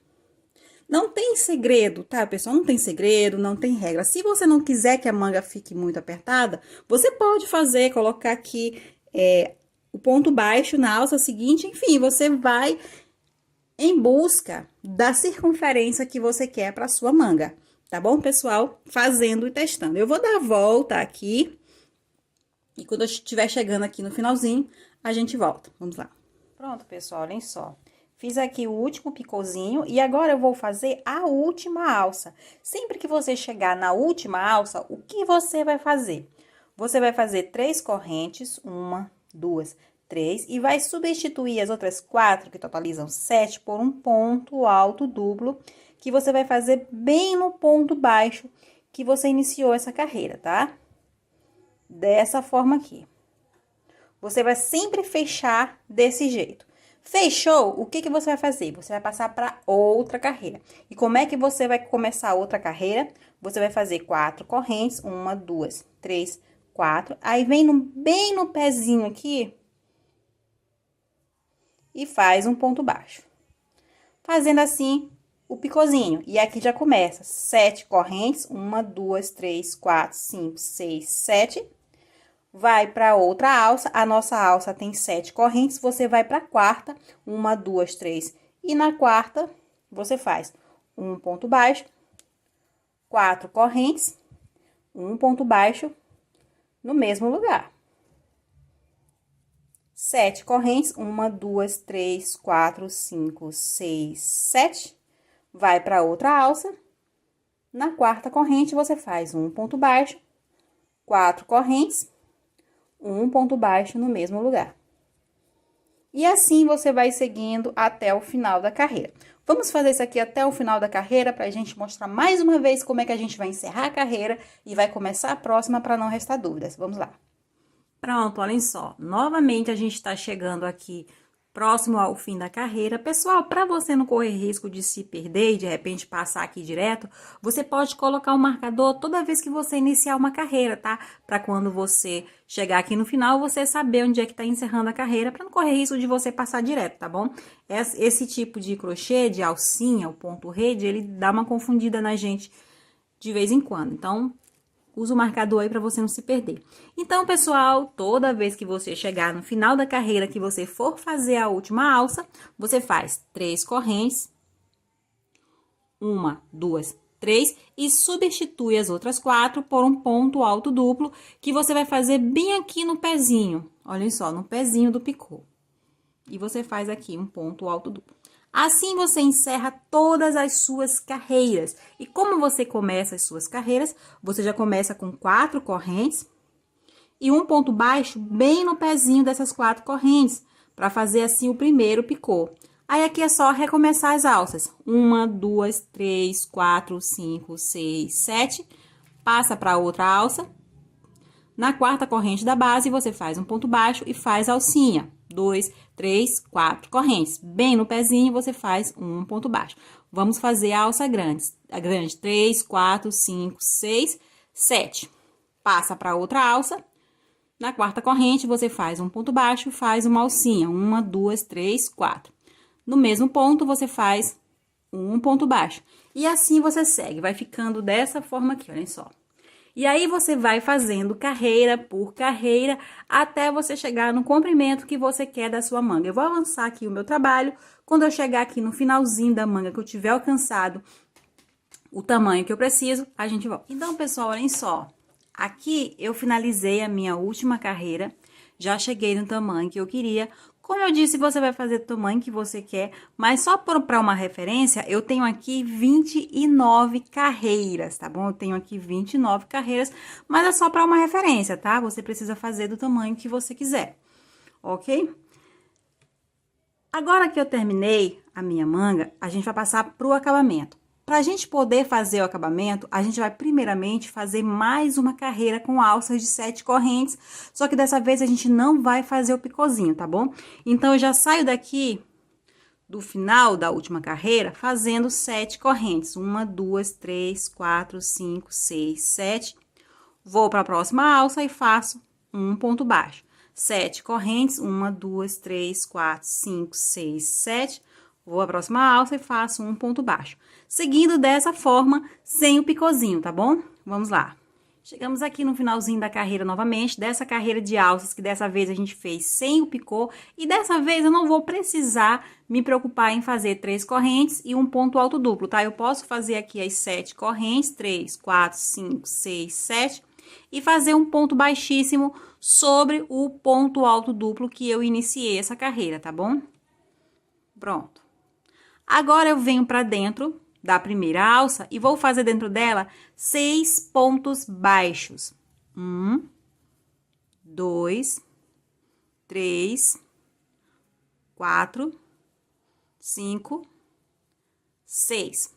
Não tem segredo, tá, pessoal? Não tem segredo, não tem regra. Se você não quiser que a manga fique muito apertada, você pode fazer, colocar aqui o ponto baixo na alça seguinte, enfim, você vai em busca da circunferência que você quer para sua manga, tá bom, pessoal? Fazendo e testando. Eu vou dar a volta aqui. E quando eu estiver chegando aqui no finalzinho, a gente volta. Vamos lá. Pronto, pessoal, olhem só. Fiz aqui o último picôzinho e agora eu vou fazer a última alça. Sempre que você chegar na última alça, o que você vai fazer? Você vai fazer 3 correntes, 1, 2, 3, e vai substituir as outras 4, que totalizam 7, por um ponto alto duplo, que você vai fazer bem no ponto baixo que você iniciou essa carreira, tá? Dessa forma aqui. Você vai sempre fechar desse jeito. Fechou? O que que você vai fazer? Você vai passar para outra carreira. E como é que você vai começar outra carreira? Você vai fazer 4 correntes, 1, 2, 3, 4. Aí, vem bem no pezinho aqui e faz um ponto baixo. Fazendo assim o picôzinho. E aqui já começa 7 correntes, 1, 2, 3, 4, 5, 6, 7. Vai para outra alça, a nossa alça tem 7 correntes, você vai para a quarta, 1, 2, 3, e na quarta, você faz um ponto baixo, 4 correntes, um ponto baixo, no mesmo lugar. 7 correntes, 1, 2, 3, 4, 5, 6, 7, vai para outra alça, na quarta corrente, você faz um ponto baixo, 4 correntes, um ponto baixo no mesmo lugar. E assim você vai seguindo até o final da carreira. Vamos fazer isso aqui até o final da carreira para a gente mostrar mais uma vez como é que a gente vai encerrar a carreira e vai começar a próxima para não restar dúvidas. Vamos lá. Pronto, olhem só. Novamente a gente está chegando aqui próximo ao fim da carreira. Pessoal, para você não correr risco de se perder e de repente passar aqui direto, você pode colocar um marcador toda vez que você iniciar uma carreira, tá? Para quando você chegar aqui no final, você saber onde é que está encerrando a carreira, para não correr risco de você passar direto, tá bom? Esse tipo de crochê, de alcinha, o ponto rede, ele dá uma confundida na gente de vez em quando. Então, usa o marcador aí para você não se perder. Então, pessoal, toda vez que você chegar no final da carreira, que você for fazer a última alça, você faz 3 correntes, 1, 2, 3, e substitui as outras 4 por um ponto alto duplo, que você vai fazer bem aqui no pezinho. Olhem só, no pezinho do picô. E você faz aqui um ponto alto duplo. Assim, você encerra todas as suas carreiras. E como você começa as suas carreiras, você já começa com 4 correntes e um ponto baixo bem no pezinho dessas 4 correntes, para fazer assim o primeiro picô. Aí, aqui é só recomeçar as alças. 1, 2, 3, 4, 5, 6, 7. Passa para outra alça. Na quarta corrente da base, você faz um ponto baixo e faz alcinha. 2, 3, 4 correntes. Bem no pezinho, você faz um ponto baixo. Vamos fazer a alça grande. A grande, 3, 4, 5, 6, 7. Passa para outra alça. Na quarta corrente, você faz um ponto baixo e faz uma alcinha. 1, 2, 3, 4. No mesmo ponto, você faz um ponto baixo. E assim você segue. Vai ficando dessa forma aqui, olhem só. E aí, você vai fazendo carreira por carreira, até você chegar no comprimento que você quer da sua manga. Eu vou avançar aqui o meu trabalho. Quando eu chegar aqui no finalzinho da manga, que eu tiver alcançado o tamanho que eu preciso, a gente volta. Então, pessoal, olhem só. Aqui, eu finalizei a minha última carreira. Já cheguei no tamanho que eu queria. Como eu disse, você vai fazer do tamanho que você quer, mas só para uma referência, eu tenho aqui 29 carreiras, tá bom? Eu tenho aqui 29 carreiras, mas é só para uma referência, tá? Você precisa fazer do tamanho que você quiser, ok? Agora que eu terminei a minha manga, a gente vai passar pro acabamento. Para a gente poder fazer o acabamento, a gente vai primeiramente fazer mais uma carreira com alças de 7 correntes, só que dessa vez a gente não vai fazer o picôzinho, tá bom? Então, eu já saio daqui do final da última carreira fazendo 7 correntes. 1, 2, 3, 4, 5, 6, 7. Vou para a próxima alça e faço um ponto baixo. 7 correntes, 1, 2, 3, 4, 5, 6, 7. Vou à próxima alça e faço um ponto baixo. Seguindo dessa forma, sem o picôzinho, tá bom? Vamos lá. Chegamos aqui no finalzinho da carreira novamente, dessa carreira de alças, que dessa vez a gente fez sem o picô. E dessa vez eu não vou precisar me preocupar em fazer 3 correntes e um ponto alto duplo, tá? Eu posso fazer aqui as 7 correntes, 3, 4, 5, 6, 7... e fazer um ponto baixíssimo sobre o ponto alto duplo que eu iniciei essa carreira, tá bom? Pronto. Agora, eu venho para dentro da primeira alça e vou fazer dentro dela 6 pontos baixos. 1, 2, 3, 4, 5, 6.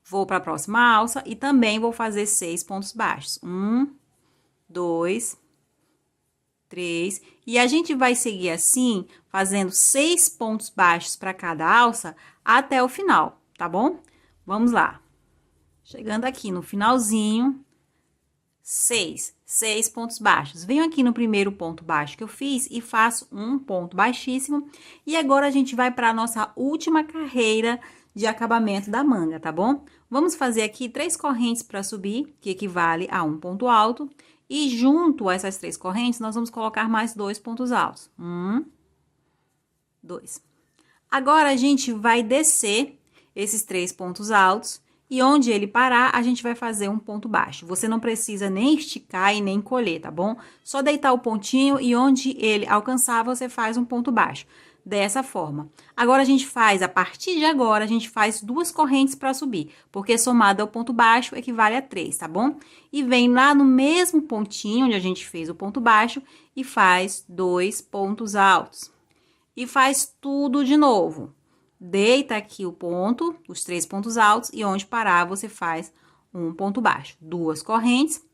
Vou para a próxima alça e também vou fazer 6 pontos baixos. 1, 2, 3. E a gente vai seguir assim, fazendo 6 pontos baixos para cada alça até o final, tá bom? Vamos lá. Chegando aqui no finalzinho, 6 pontos baixos. Venho aqui no primeiro ponto baixo que eu fiz e faço um ponto baixíssimo. E agora, a gente vai para a nossa última carreira de acabamento da manga, tá bom? Vamos fazer aqui 3 correntes para subir, que equivale a um ponto alto. E junto a essas 3 correntes, nós vamos colocar mais 2 pontos altos. 1, 2. Agora, a gente vai descer esses 3 pontos altos e onde ele parar, a gente vai fazer um ponto baixo. Você não precisa nem esticar e nem encolher, tá bom? Só deitar o pontinho e onde ele alcançar, você faz um ponto baixo. Dessa forma. Agora, a gente faz, a partir de agora, a gente faz 2 correntes para subir, porque somado ao ponto baixo equivale a 3, tá bom? E vem lá no mesmo pontinho onde a gente fez o ponto baixo e faz 2 pontos altos. e faz tudo de novo. Deita aqui o ponto, os 3 pontos altos, e onde parar você faz um ponto baixo. 2 correntes,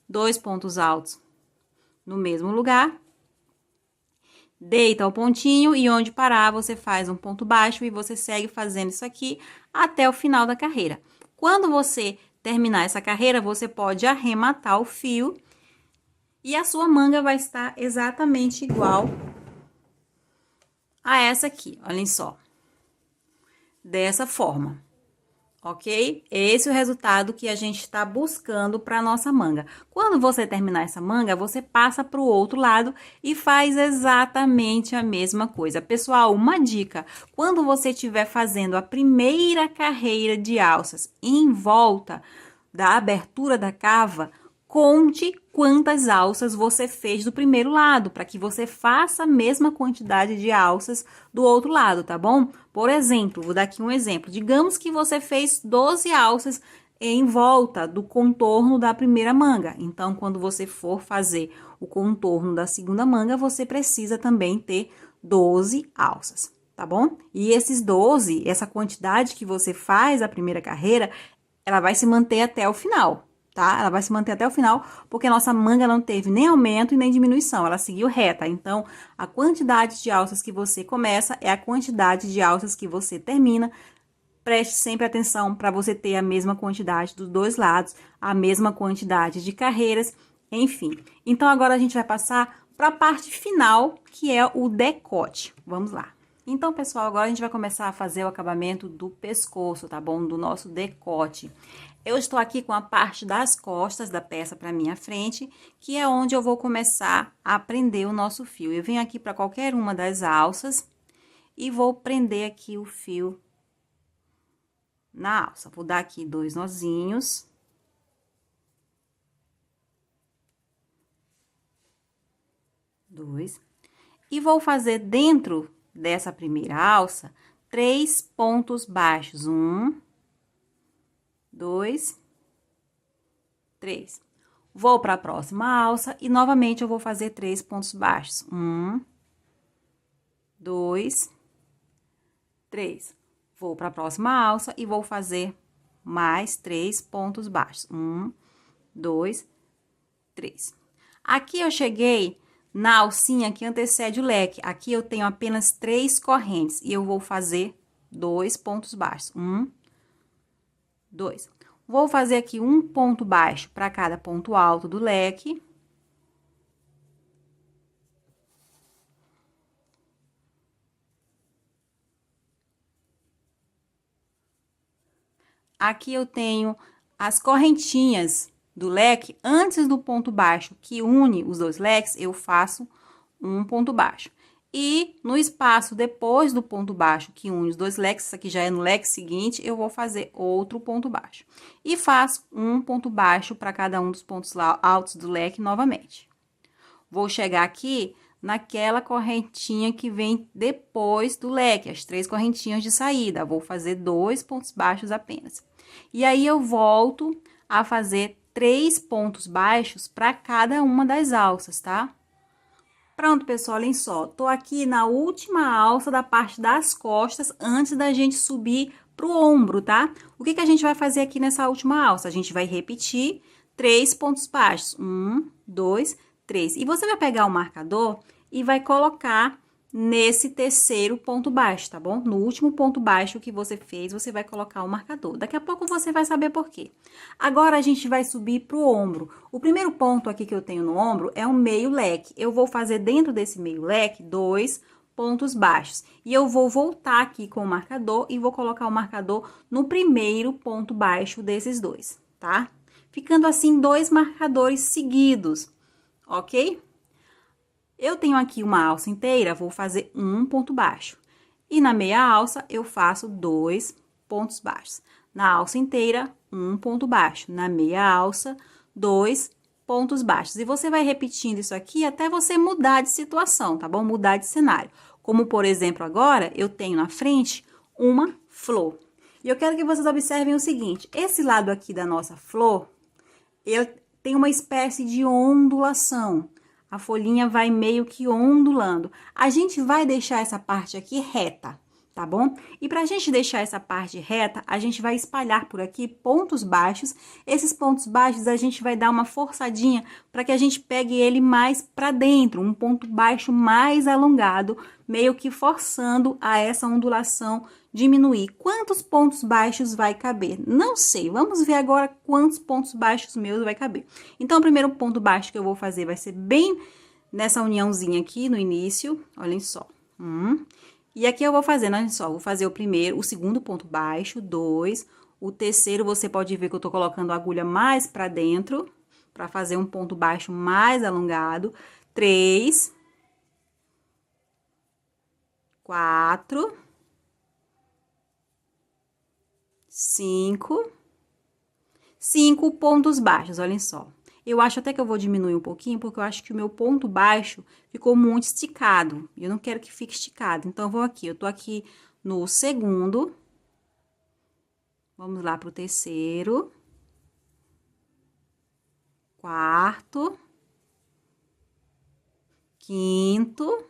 2 pontos altos no mesmo lugar. Deita o pontinho e onde parar você faz um ponto baixo e você segue fazendo isso aqui até o final da carreira. Quando você terminar essa carreira, você pode arrematar o fio e a sua manga vai estar exatamente igual a essa aqui, olhem só. Dessa forma, ok? Esse é o resultado que a gente está buscando para nossa manga. Quando você terminar essa manga, você passa para o outro lado e faz exatamente a mesma coisa. Pessoal, uma dica: quando você estiver fazendo a primeira carreira de alças em volta da abertura da cava, conte quantas alças você fez do primeiro lado, para que você faça a mesma quantidade de alças do outro lado, tá bom? Por exemplo, vou dar aqui um exemplo. Digamos que você fez 12 alças em volta do contorno da primeira manga. Então, quando você for fazer o contorno da segunda manga, você precisa também ter 12 alças, tá bom? E esses 12, essa quantidade que você faz a primeira carreira, ela vai se manter até o final, tá? Ela vai se manter até o final, porque a nossa manga não teve nem aumento e nem diminuição, ela seguiu reta. Então, a quantidade de alças que você começa é a quantidade de alças que você termina. Preste sempre atenção para você ter a mesma quantidade dos dois lados, a mesma quantidade de carreiras, enfim. Então, agora a gente vai passar para a parte final, que é o decote. Vamos lá. Então, pessoal, agora a gente vai começar a fazer o acabamento do pescoço, tá bom? Do nosso decote. Eu estou aqui com a parte das costas da peça para minha frente, que é onde eu vou começar a prender o nosso fio. Eu venho aqui para qualquer uma das alças e vou prender aqui o fio na alça. Vou dar aqui 2 nozinhos. Dois. E vou fazer dentro dessa primeira alça 3 pontos baixos. 1, 2, 3. Vou para a próxima alça e novamente eu vou fazer 3 pontos baixos. 1, 2, 3. Vou para a próxima alça e vou fazer mais 3 pontos baixos. 1, 2, 3. Aqui eu cheguei na alcinha que antecede o leque. Aqui eu tenho apenas 3 correntes e eu vou fazer 2 pontos baixos. 1, 2. Vou fazer aqui um ponto baixo para cada ponto alto do leque. Aqui eu tenho as correntinhas do leque antes do ponto baixo que une os dois leques, eu faço um ponto baixo. E no espaço depois do ponto baixo que une os dois leques, isso aqui já é no leque seguinte, eu vou fazer outro ponto baixo. E faço um ponto baixo para cada um dos pontos altos do leque novamente. Vou chegar aqui naquela correntinha que vem depois do leque, as 3 correntinhas de saída. Vou fazer 2 pontos baixos apenas. E aí, eu volto a fazer 3 pontos baixos para cada uma das alças, tá? Pronto, pessoal, olhem só. Tô aqui na última alça da parte das costas, antes da gente subir pro ombro, tá? O que que a gente vai fazer aqui nessa última alça? A gente vai repetir 3 pontos baixos. 1, 2, 3. E você vai pegar o marcador e vai colocar nesse terceiro ponto baixo, tá bom? No último ponto baixo que você fez, você vai colocar o marcador. Daqui a pouco você vai saber por quê. Agora, a gente vai subir pro ombro. O primeiro ponto aqui que eu tenho no ombro é um meio leque. Eu vou fazer dentro desse meio leque 2 pontos baixos. E eu vou voltar aqui com o marcador e vou colocar o marcador no primeiro ponto baixo desses dois, tá? Ficando assim 2 marcadores seguidos, ok? Eu tenho aqui uma alça inteira, vou fazer um ponto baixo. E na meia alça, eu faço 2 pontos baixos. Na alça inteira, um ponto baixo. Na meia alça, 2 pontos baixos. E você vai repetindo isso aqui até você mudar de situação, tá bom? Mudar de cenário. Como, por exemplo, agora, eu tenho na frente uma flor. E eu quero que vocês observem o seguinte, esse lado aqui da nossa flor, ele tem uma espécie de ondulação. a folhinha vai meio que ondulando. A gente vai deixar essa parte aqui reta, tá bom? E pra gente deixar essa parte reta, a gente vai espalhar por aqui pontos baixos. Esses pontos baixos a gente vai dar uma forçadinha para que a gente pegue ele mais para dentro, um ponto baixo mais alongado, meio que forçando a essa ondulação diminuir. Quantos pontos baixos vai caber? Não sei, vamos ver agora quantos pontos baixos meus vai caber. Então, o primeiro ponto baixo que eu vou fazer vai ser bem nessa uniãozinha aqui no início, olhem só. E aqui eu vou fazendo, olha só, vou fazer o primeiro, o segundo ponto baixo, 2, o terceiro você pode ver que eu tô colocando a agulha mais pra dentro, pra fazer um ponto baixo mais alongado, 3, 4, 5 pontos baixos, olhem só. Eu acho até que eu vou diminuir um pouquinho, porque eu acho que o meu ponto baixo ficou muito esticado. E eu não quero que fique esticado. Então, eu vou aqui. Eu tô aqui no segundo. Vamos lá pro terceiro. Quarto. Quinto.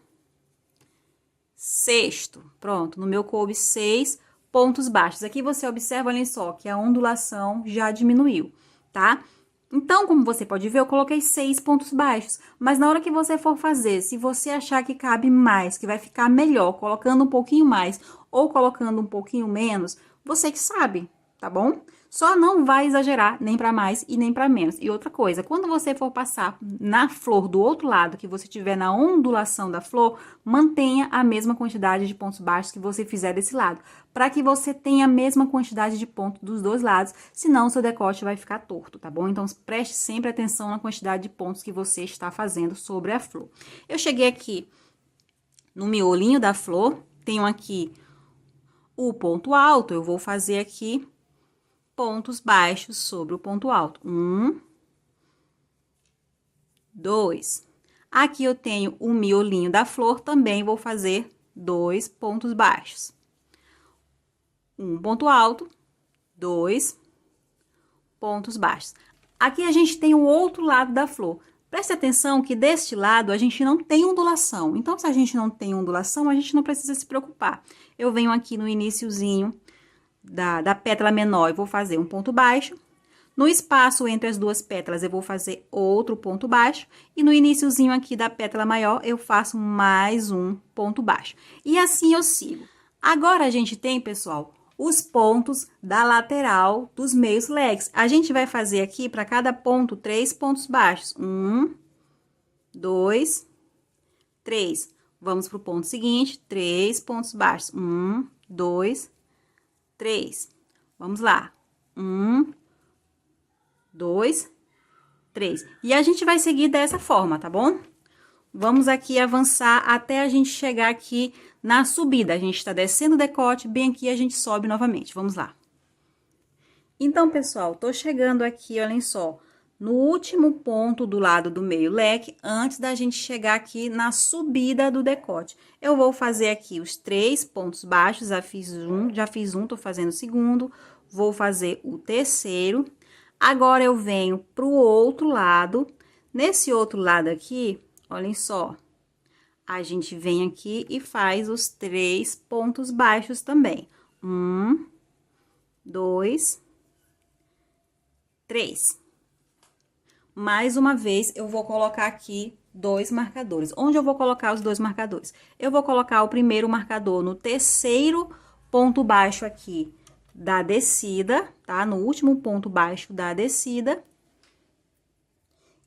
Sexto. Pronto, no meu coube 6 pontos baixos. Aqui você observa, olhem só, que a ondulação já diminuiu, tá? Então, como você pode ver, eu coloquei 6 pontos baixos, mas na hora que você for fazer, se você achar que cabe mais, que vai ficar melhor, colocando um pouquinho mais ou colocando um pouquinho menos, você que sabe, tá bom? Só não vai exagerar nem para mais e nem para menos. E outra coisa, quando você for passar na flor do outro lado, que você tiver na ondulação da flor, mantenha a mesma quantidade de pontos baixos que você fizer desse lado, para que você tenha a mesma quantidade de pontos dos dois lados, senão o seu decote vai ficar torto, tá bom? Então, preste sempre atenção na quantidade de pontos que você está fazendo sobre a flor. Eu cheguei aqui no miolinho da flor, tenho aqui o ponto alto, eu vou fazer aqui pontos baixos sobre o ponto alto. 1, 2. Aqui eu tenho o miolinho da flor, também vou fazer 2 pontos baixos. Um ponto alto, 2 pontos baixos. Aqui a gente tem o outro lado da flor. Preste atenção que deste lado a gente não tem ondulação. Então, se a gente não tem ondulação, a gente não precisa se preocupar. Eu venho aqui no iniciozinho da pétala menor, eu vou fazer um ponto baixo. No espaço entre as duas pétalas, eu vou fazer outro ponto baixo. E no iniciozinho aqui da pétala maior, eu faço mais um ponto baixo. E assim eu sigo. Agora, a gente tem, pessoal, os pontos da lateral dos meios leques. A gente vai fazer aqui, para cada ponto, 3 pontos baixos. 1, 2, 3. Vamos pro ponto seguinte, 3 pontos baixos. 1, 2, 3. Vamos lá. 1, 2, 3. E a gente vai seguir dessa forma, tá bom? Vamos aqui avançar até a gente chegar aqui na subida. A gente tá descendo o decote, bem aqui a gente sobe novamente. Vamos lá. Então, pessoal, tô chegando aqui, olhem só, no último ponto do lado do meio leque, antes da gente chegar aqui na subida do decote. Eu vou fazer aqui os 3 pontos baixos, já fiz um, tô fazendo o segundo, vou fazer o terceiro. Agora, eu venho pro outro lado. Nesse outro lado aqui, olhem só, a gente vem aqui e faz os 3 pontos baixos também. 1, 2, 3. Mais uma vez, eu vou colocar aqui 2 marcadores. Onde eu vou colocar os 2 marcadores? Eu vou colocar o primeiro marcador no terceiro ponto baixo aqui da descida, tá? No último ponto baixo da descida.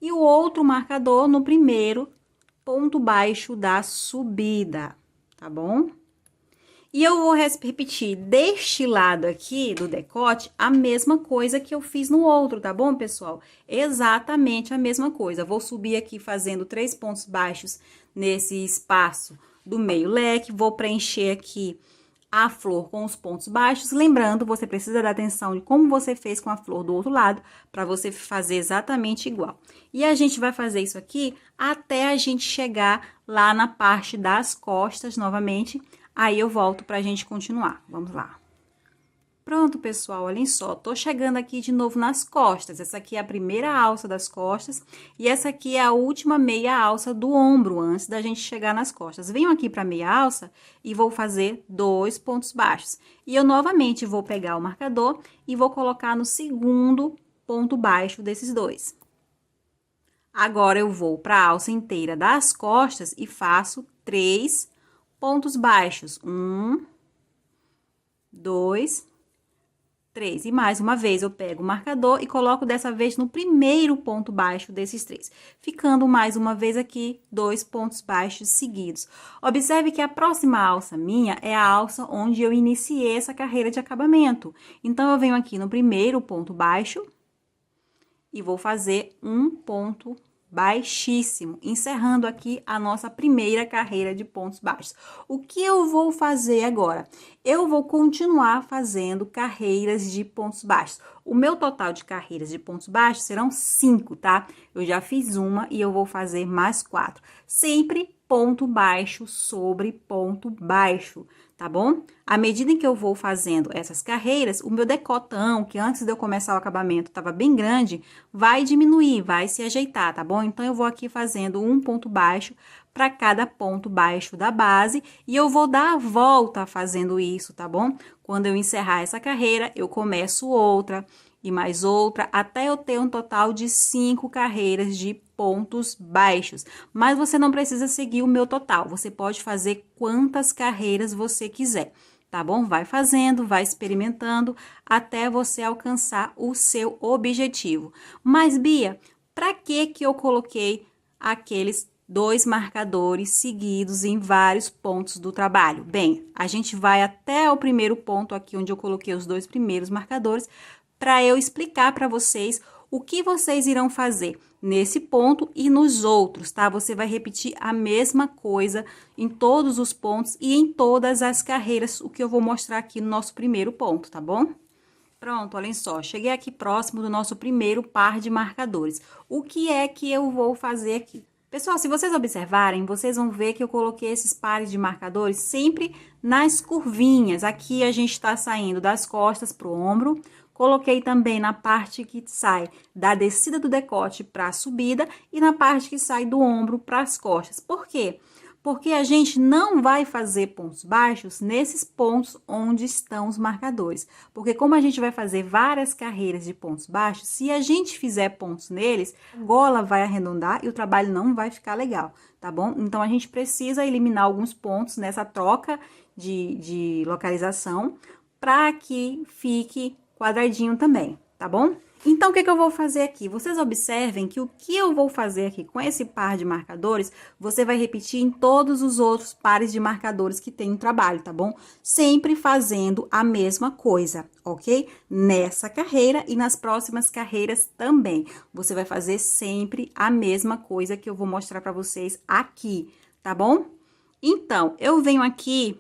E o outro marcador no primeiro ponto baixo da subida, tá bom? E eu vou repetir deste lado aqui do decote a mesma coisa que eu fiz no outro, tá bom, pessoal? Exatamente a mesma coisa. Vou subir aqui fazendo 3 pontos baixos nesse espaço do meio leque, vou preencher aqui a flor com os pontos baixos. Lembrando, você precisa dar atenção de como você fez com a flor do outro lado, para você fazer exatamente igual. E a gente vai fazer isso aqui até a gente chegar lá na parte das costas novamente. Aí eu volto pra gente continuar. Vamos lá. Pronto, pessoal, olhem só, tô chegando aqui de novo nas costas. Essa aqui é a primeira alça das costas e essa aqui é a última meia alça do ombro, antes da gente chegar nas costas. Venho aqui para meia alça e vou fazer 2 pontos baixos. E eu novamente vou pegar o marcador e vou colocar no segundo ponto baixo desses dois. Agora, eu vou para a alça inteira das costas e faço 3 pontos baixos. 1, 2, 3. E mais uma vez, eu pego o marcador e coloco dessa vez no primeiro ponto baixo desses 3. Ficando mais uma vez aqui, 2 pontos baixos seguidos. Observe que a próxima alça minha é a alça onde eu iniciei essa carreira de acabamento. Então, eu venho aqui no primeiro ponto baixo e vou fazer um ponto baixíssimo, encerrando aqui a nossa primeira carreira de pontos baixos. O que eu vou fazer agora? Eu vou continuar fazendo carreiras de pontos baixos. O meu total de carreiras de pontos baixos serão 5, tá? Eu já fiz uma e eu vou fazer mais 4. Sempre ponto baixo sobre ponto baixo, tá bom? À medida em que eu vou fazendo essas carreiras, o meu decotão, que antes de eu começar o acabamento estava bem grande, vai diminuir, vai se ajeitar, tá bom? Então, eu vou aqui fazendo um ponto baixo para cada ponto baixo da base e eu vou dar a volta fazendo isso, tá bom? Quando eu encerrar essa carreira, eu começo outra e mais outra, até eu ter um total de 5 carreiras de pontos baixos. Mas você não precisa seguir o meu total, você pode fazer quantas carreiras você quiser, tá bom? Vai fazendo, vai experimentando, até você alcançar o seu objetivo. Mas, Bia, para que eu coloquei aqueles 2 marcadores seguidos em vários pontos do trabalho? Bem, a gente vai até o primeiro ponto aqui, onde eu coloquei os 2 primeiros marcadores, para eu explicar para vocês o que vocês irão fazer nesse ponto e nos outros, tá? Você vai repetir a mesma coisa em todos os pontos e em todas as carreiras, o que eu vou mostrar aqui no nosso primeiro ponto, tá bom? Pronto, olhem só, cheguei aqui próximo do nosso primeiro par de marcadores. O que é que eu vou fazer aqui? Pessoal, se vocês observarem, vocês vão ver que eu coloquei esses pares de marcadores sempre nas curvinhas. Aqui a gente está saindo das costas para o ombro. Coloquei também na parte que sai da descida do decote para a subida e na parte que sai do ombro para as costas. Por quê? Porque a gente não vai fazer pontos baixos nesses pontos onde estão os marcadores. Porque como a gente vai fazer várias carreiras de pontos baixos, se a gente fizer pontos neles, a gola vai arredondar e o trabalho não vai ficar legal, tá bom? Então, a gente precisa eliminar alguns pontos nessa troca de localização para que fique quadradinho também, tá bom? Então, o que eu vou fazer aqui? Vocês observem que o que eu vou fazer aqui com esse par de marcadores, você vai repetir em todos os outros pares de marcadores que tem no trabalho, tá bom? Sempre fazendo a mesma coisa, ok? Nessa carreira e nas próximas carreiras também. Você vai fazer sempre a mesma coisa que eu vou mostrar para vocês aqui, tá bom? Então, eu venho aqui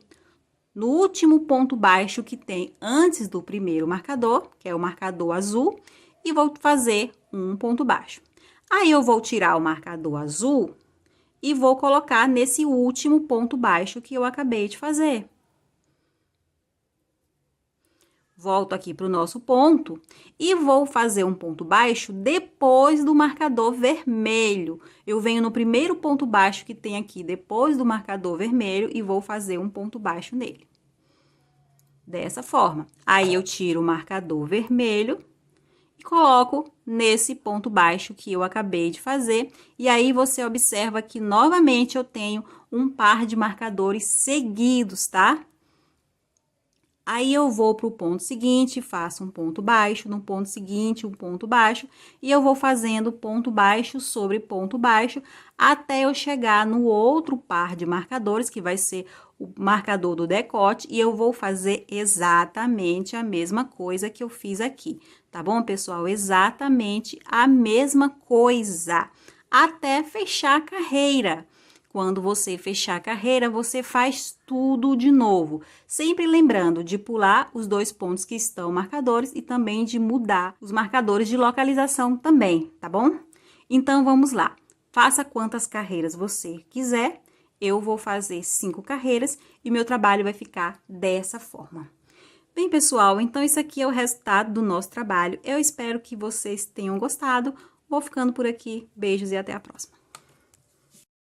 no último ponto baixo que tem antes do primeiro marcador, que é o marcador azul, e vou fazer um ponto baixo. Aí, eu vou tirar o marcador azul e vou colocar nesse último ponto baixo que eu acabei de fazer. Volto aqui para o nosso ponto e vou fazer um ponto baixo depois do marcador vermelho. Eu venho no primeiro ponto baixo que tem aqui depois do marcador vermelho e vou fazer um ponto baixo nele. Dessa forma. Aí, eu tiro o marcador vermelho e coloco nesse ponto baixo que eu acabei de fazer. E aí, você observa que novamente eu tenho um par de marcadores seguidos, tá? Aí, eu vou para o ponto seguinte, faço um ponto baixo, no ponto seguinte, um ponto baixo, e eu vou fazendo ponto baixo sobre ponto baixo, até eu chegar no outro par de marcadores, que vai ser o marcador do decote, e eu vou fazer exatamente a mesma coisa que eu fiz aqui, tá bom, pessoal? Exatamente a mesma coisa, até fechar a carreira. Quando você fechar a carreira, você faz tudo de novo. Sempre lembrando de pular os 2 pontos que estão marcadores e também de mudar os marcadores de localização também, tá bom? Então, vamos lá. Faça quantas carreiras você quiser. Eu vou fazer 5 carreiras e meu trabalho vai ficar dessa forma. Bem, pessoal, então isso aqui é o resultado do nosso trabalho. Eu espero que vocês tenham gostado. Vou ficando por aqui. Beijos e até a próxima.